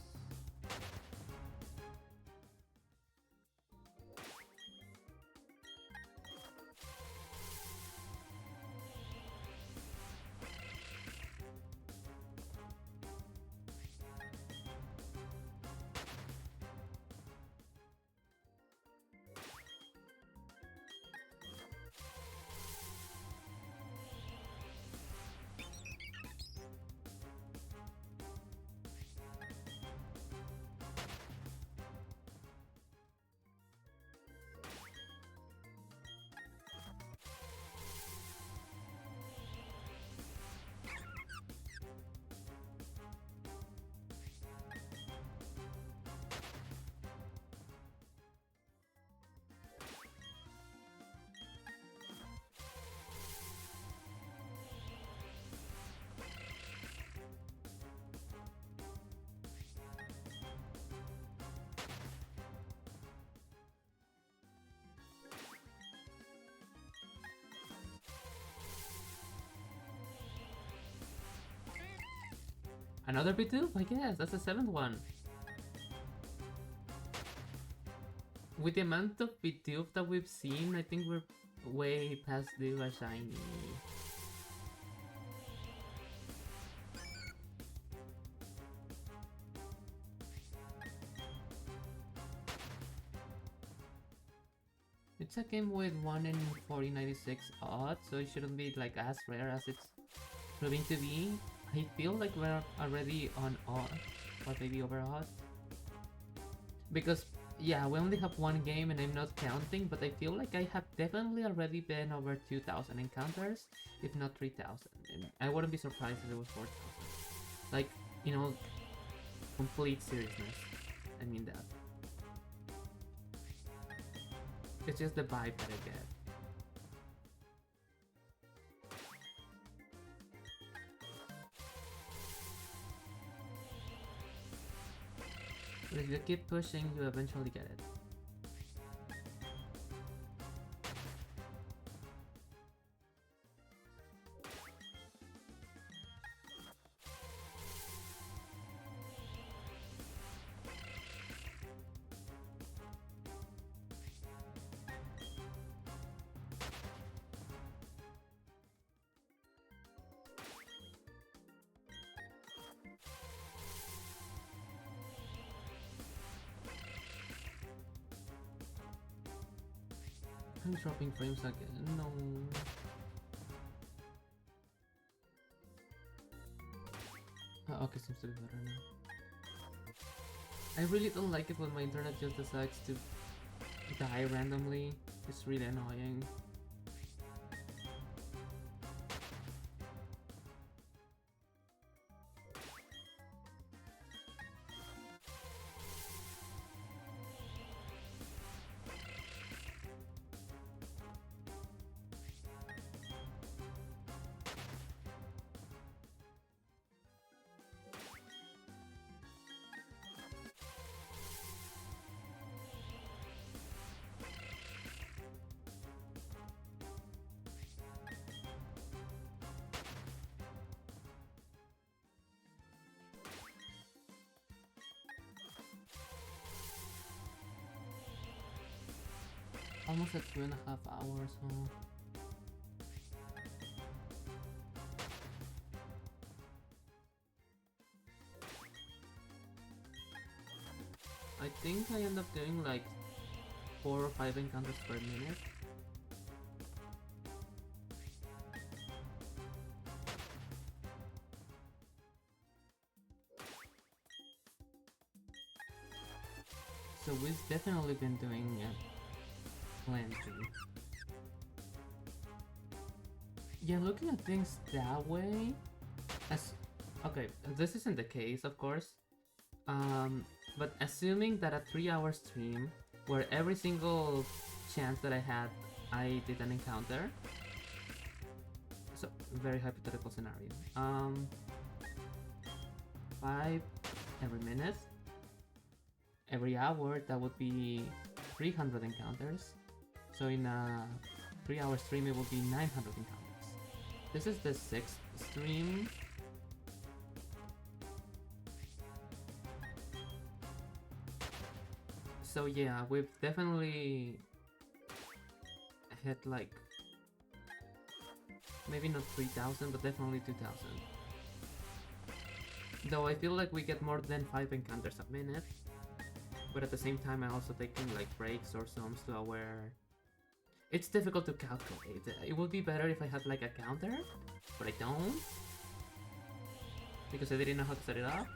Another Bidoof? I guess, that's the 7th one. With the amount of Bidoof that we've seen, I think we're way past due a shiny. It's a game with 1 in 4096 odds, so it shouldn't be like as rare as it's proving to be. I feel like we're already on odds, or maybe over odds. Because, yeah, we only have one game and I'm not counting, but I feel like I have definitely already been over 2,000 encounters, if not 3,000. And I wouldn't be surprised if it was 4,000. Like, you know, complete seriousness. I mean that. It's just the vibe that I get. But if you keep pushing, you eventually get it. I'm dropping frames again. No. Okay, seems to be better now. I really don't like it when my internet just decides to die randomly. It's really annoying. Almost at 2.5 hours, huh? I think I end up doing like 4 or 5 encounters per minute. So we've definitely been doing plenty. Yeah, looking at things that way, as okay, this isn't the case, of course. But assuming that a 3-hour stream where every single chance that I had, I did an encounter. So very hypothetical scenario. 5 every minute, every hour. That would be 300 encounters. So in a 3-hour stream, it would be 900 encounters. This is the 6th stream. So yeah, we've definitely hit like maybe not 3,000, but definitely 2,000. Though I feel like we get more than 5 encounters a minute, but at the same time I'm also taking like breaks or zooms to where it's difficult to calculate. It would be better if I had like a counter, but I don't, because I didn't know how to set it up.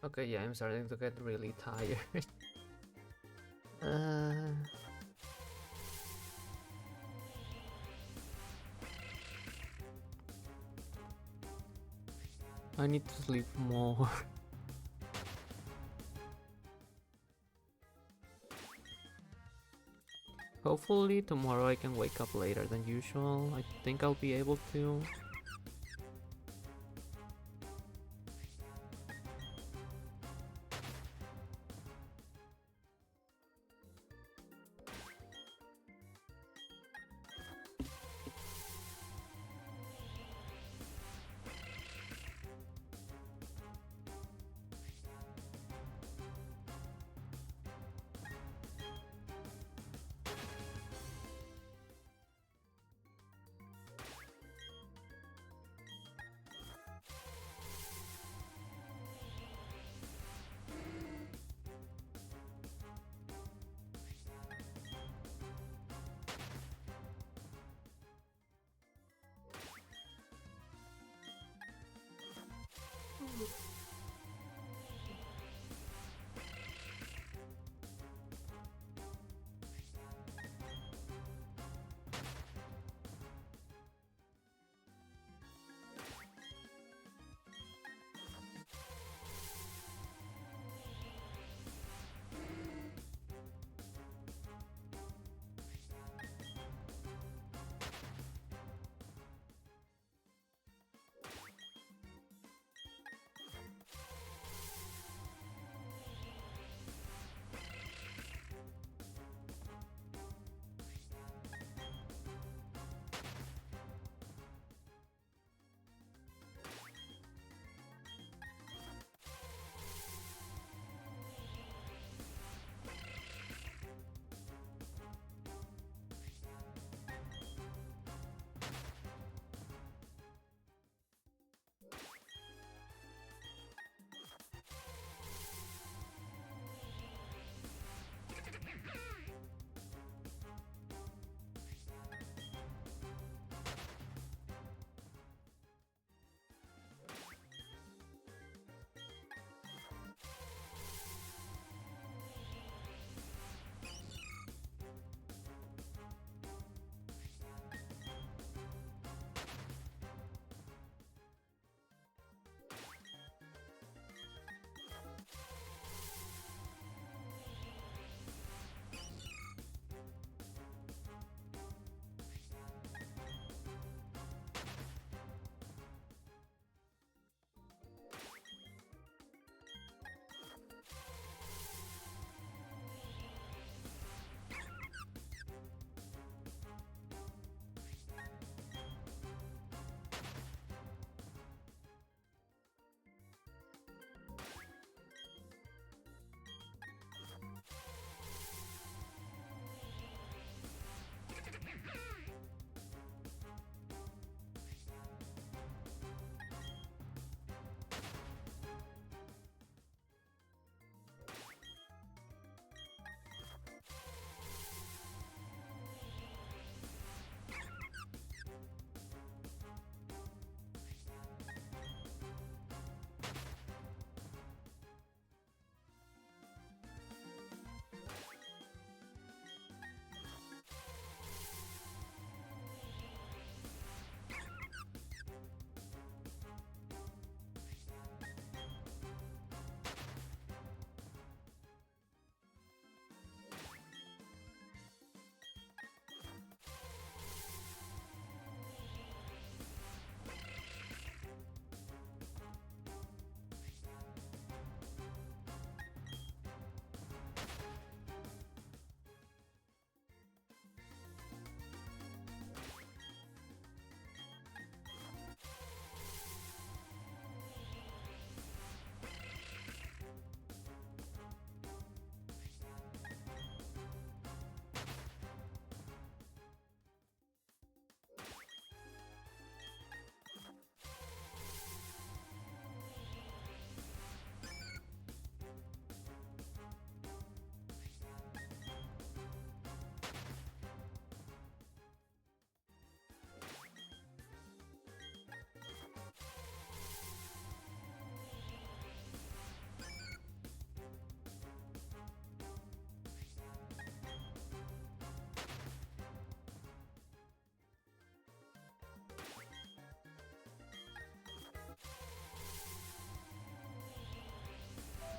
Okay, yeah, I'm starting to get really tired. uh... I need to sleep more. Hopefully tomorrow I can wake up later than usual. I think I'll be able to.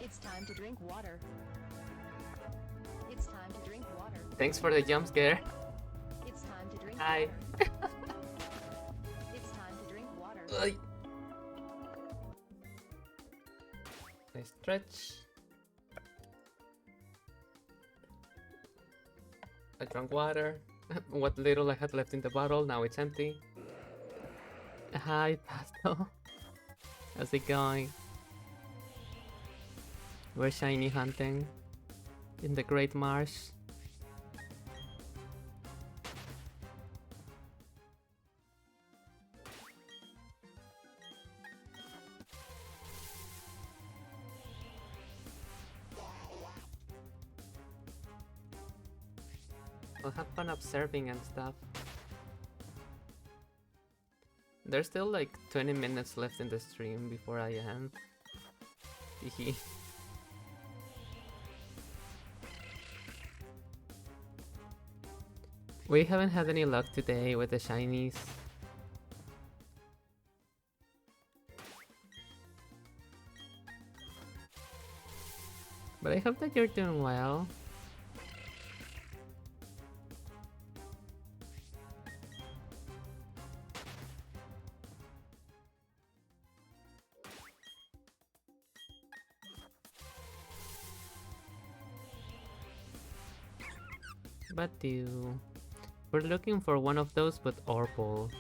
It's time to drink water. It's time to drink water. Thanks for the jump scare. It's time to drink Hi. water. It's time to drink water. Ay. Nice stretch. I drank water. What little I had left in the bottle, now it's empty. Hi, Pastel. How's it going? We're shiny hunting in the Great Marsh. We'll have fun observing and stuff. There's still like 20 minutes left in the stream before I end. Hehe. We haven't had any luck today with the shinies. But I hope that you're doing well. But we're looking for one of those but Orpal.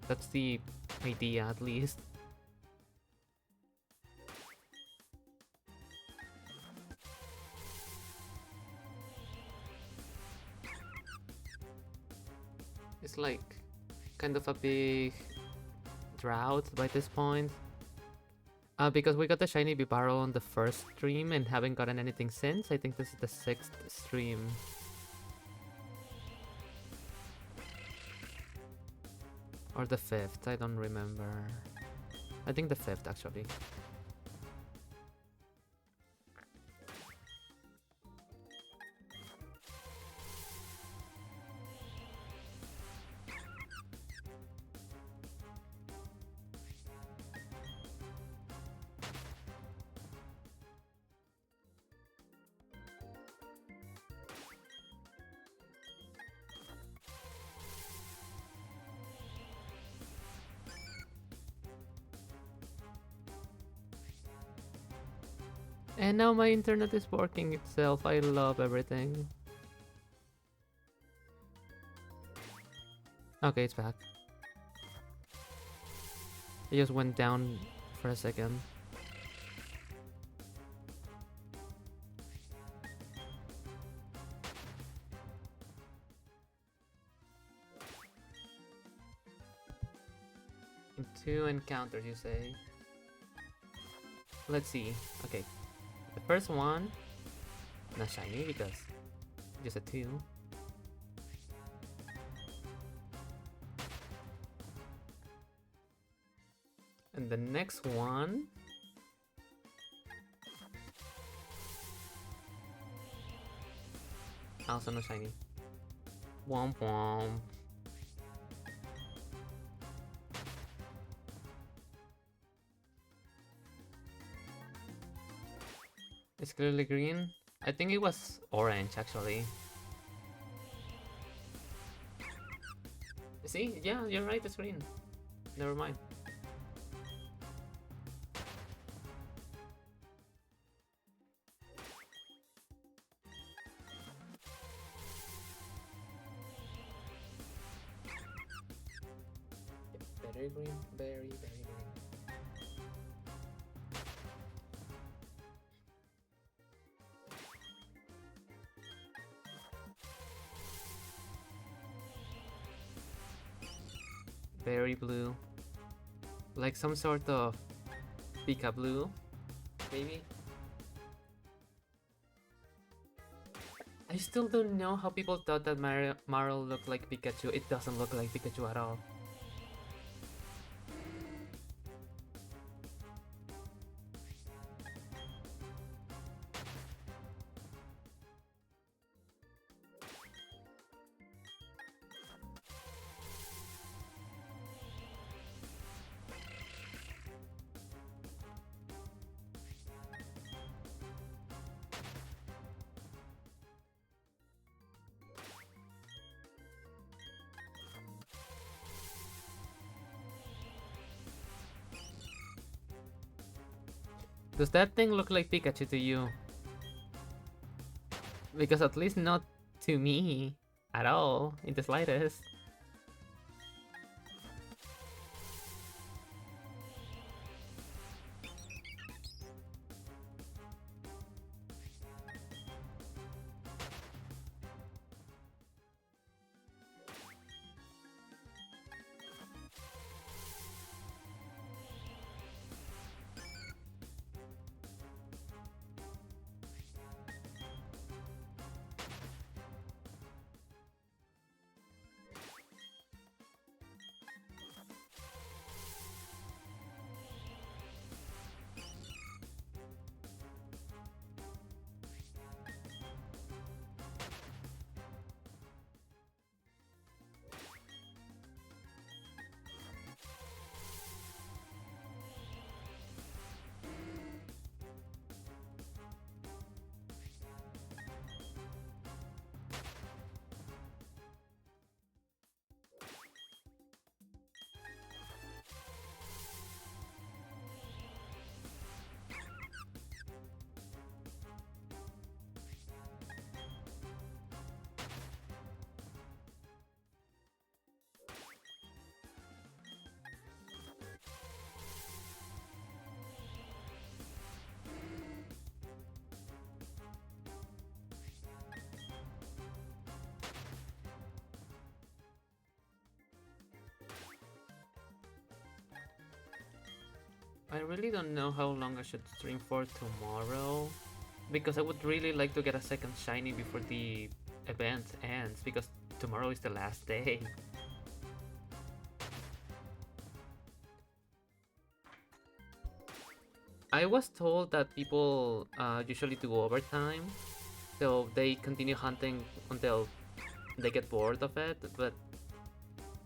That's the idea at least. It's like kind of a big drought by this point. Because we got the shiny Bibaro on the first stream and haven't gotten anything since. I think this is the 6th stream. Or the 5th, I don't remember. I think the 5th actually. And now my internet is working itself. I love everything. Okay, it's back. It just went down for a second. In 2 encounters, you say? Let's see. Okay. The first one, not shiny because just a 2. And the next one, also no shiny. Womp womp. It's clearly green. I think it was orange actually. See? Yeah, you're right, it's green. Never mind. Very green, very green. Very blue. Like some sort of Pika blue, maybe? I still don't know how people thought that Marl looked like Pikachu. It doesn't look like Pikachu at all. Does that thing look like Pikachu to you? Because at least not to me at all, in the slightest. I really don't know how long I should stream for tomorrow, because I would really like to get a second shiny before the event ends, because tomorrow is the last day. I was told that people usually do overtime, so they continue hunting until they get bored of it, but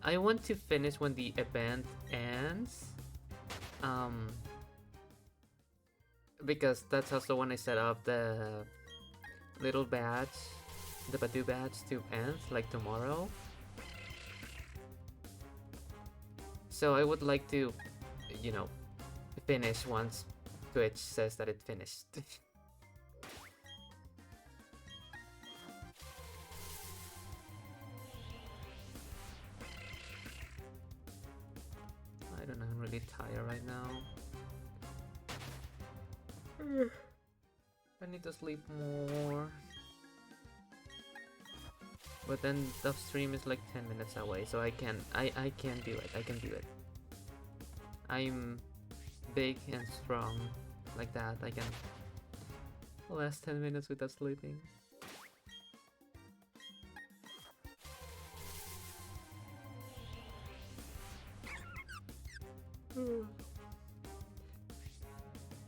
I want to finish when the event ends. Um, because that's also when I set up the little badge, the Badu badge to end, like tomorrow. So I would like to, you know, finish once Twitch says that it finished. I don't know, I'm really tired right now. I need to sleep more. But then the stream is like 10 minutes away, so I can do it. I can do it. I'm big and strong like that. I can last 10 minutes without sleeping.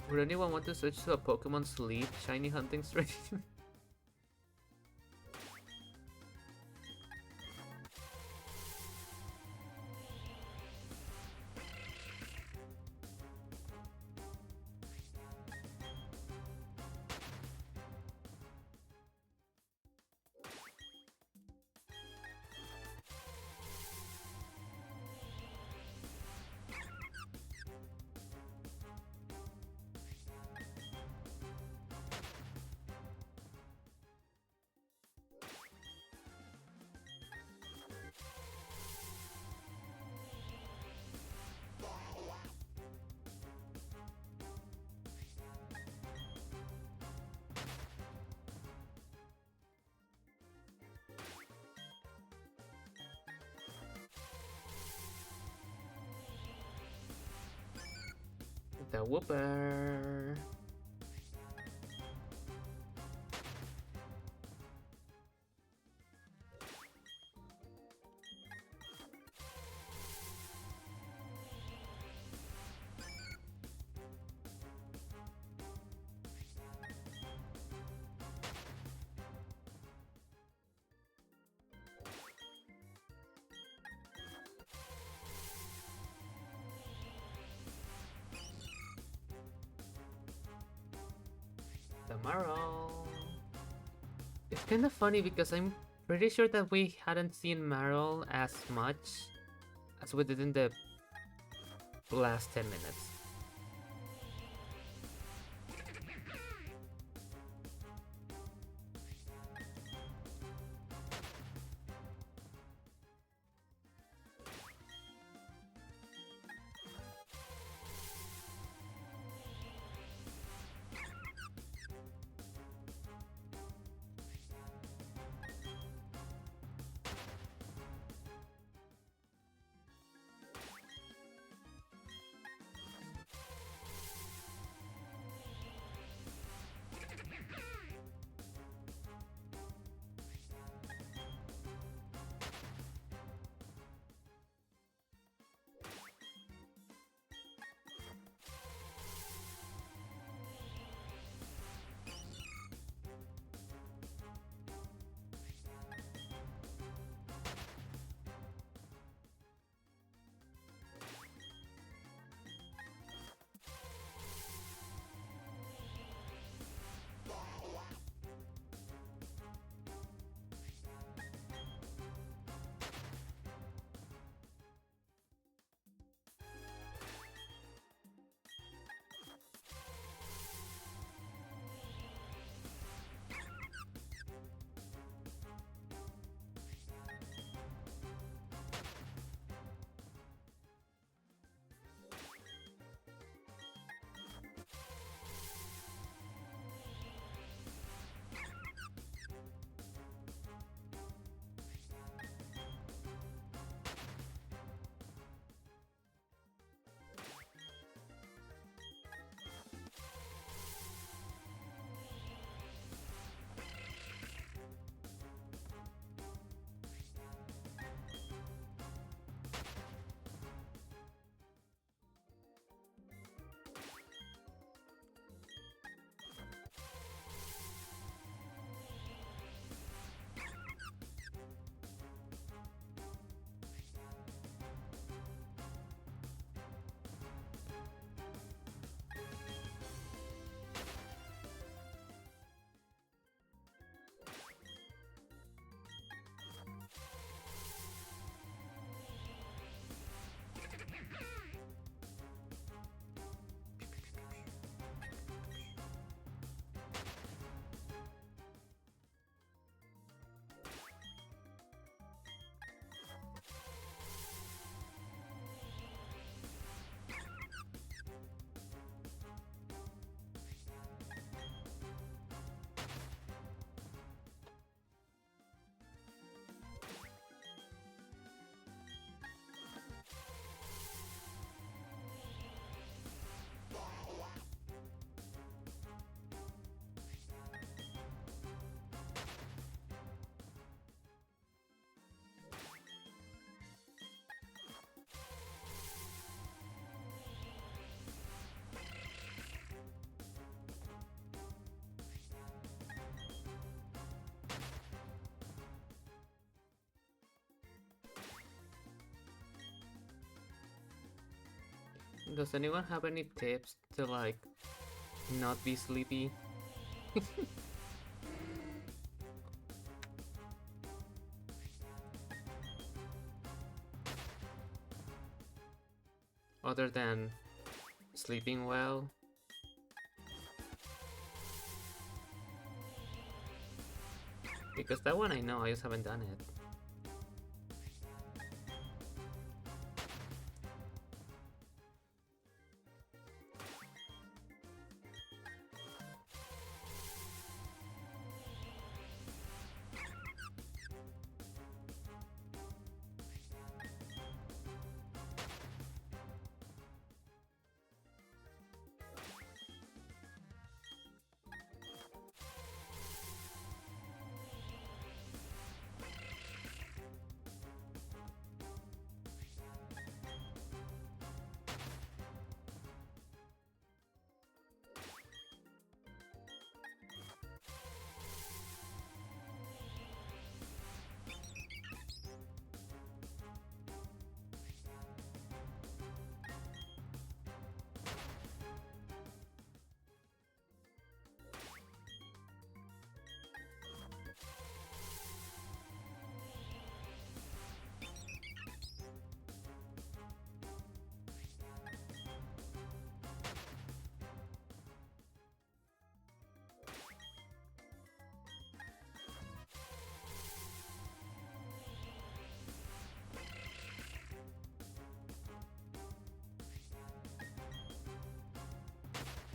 Would anyone want to switch to a Pokemon Sleep shiny hunting stream? The Whooper. The Marrow. It's kind of funny because I'm pretty sure that we hadn't seen Marrow as much as we did in the last 10 minutes. Does anyone have any tips to like not be sleepy? Other than sleeping well? Because that one I know, I just haven't done it.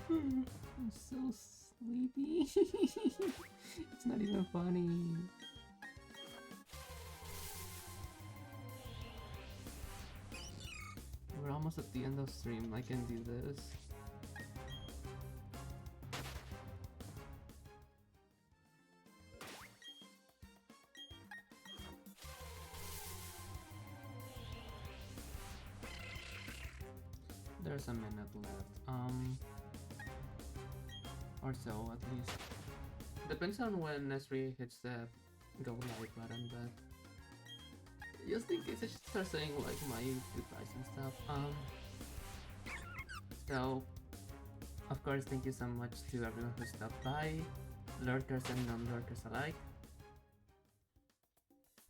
I'm so sleepy. It's not even funny. We're almost at the end of stream. I can do this. There's a minute left. Or so at least. Depends on when Nesri hits the go live button, but just in case I should start saying like my goodbyes and stuff. So of course, thank you so much to everyone who stopped by, lurkers and non-lurkers alike.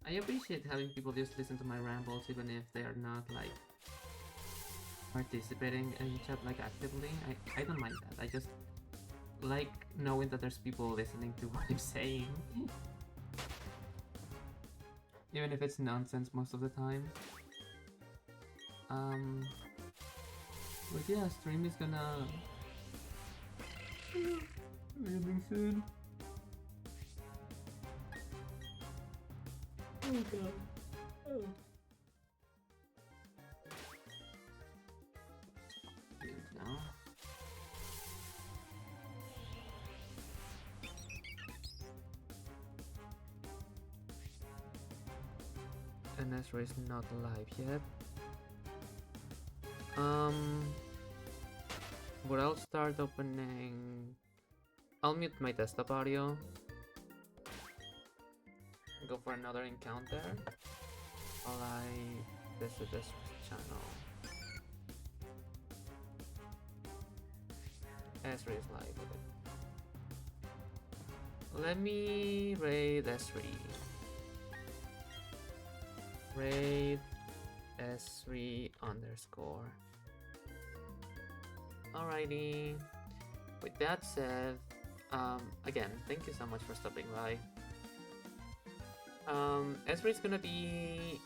I appreciate having people just listen to my rambles even if they are not like participating in chat like actively. I don't mind that. I just like knowing that there's people listening to what I'm saying. Even if it's nonsense most of the time. But yeah, stream is gonna really soon. Oh god. Oh. Now. And Ezra is not live yet. But I'll start opening. I'll mute my desktop audio. Go for another encounter while I visit this channel. Ezra is live with it. Let me raid S3. Raid S3 underscore. Alrighty. With that said, again, thank you so much for stopping by. Ezra is gonna be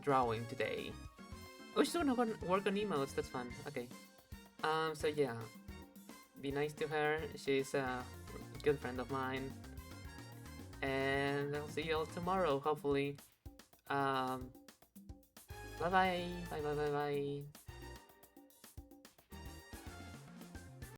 drawing today. Oh, she's gonna work on emotes. That's fun. Okay. So yeah, be nice to her. She's a good friend of mine, and I'll see you all tomorrow, hopefully. Bye bye. Bye bye bye bye.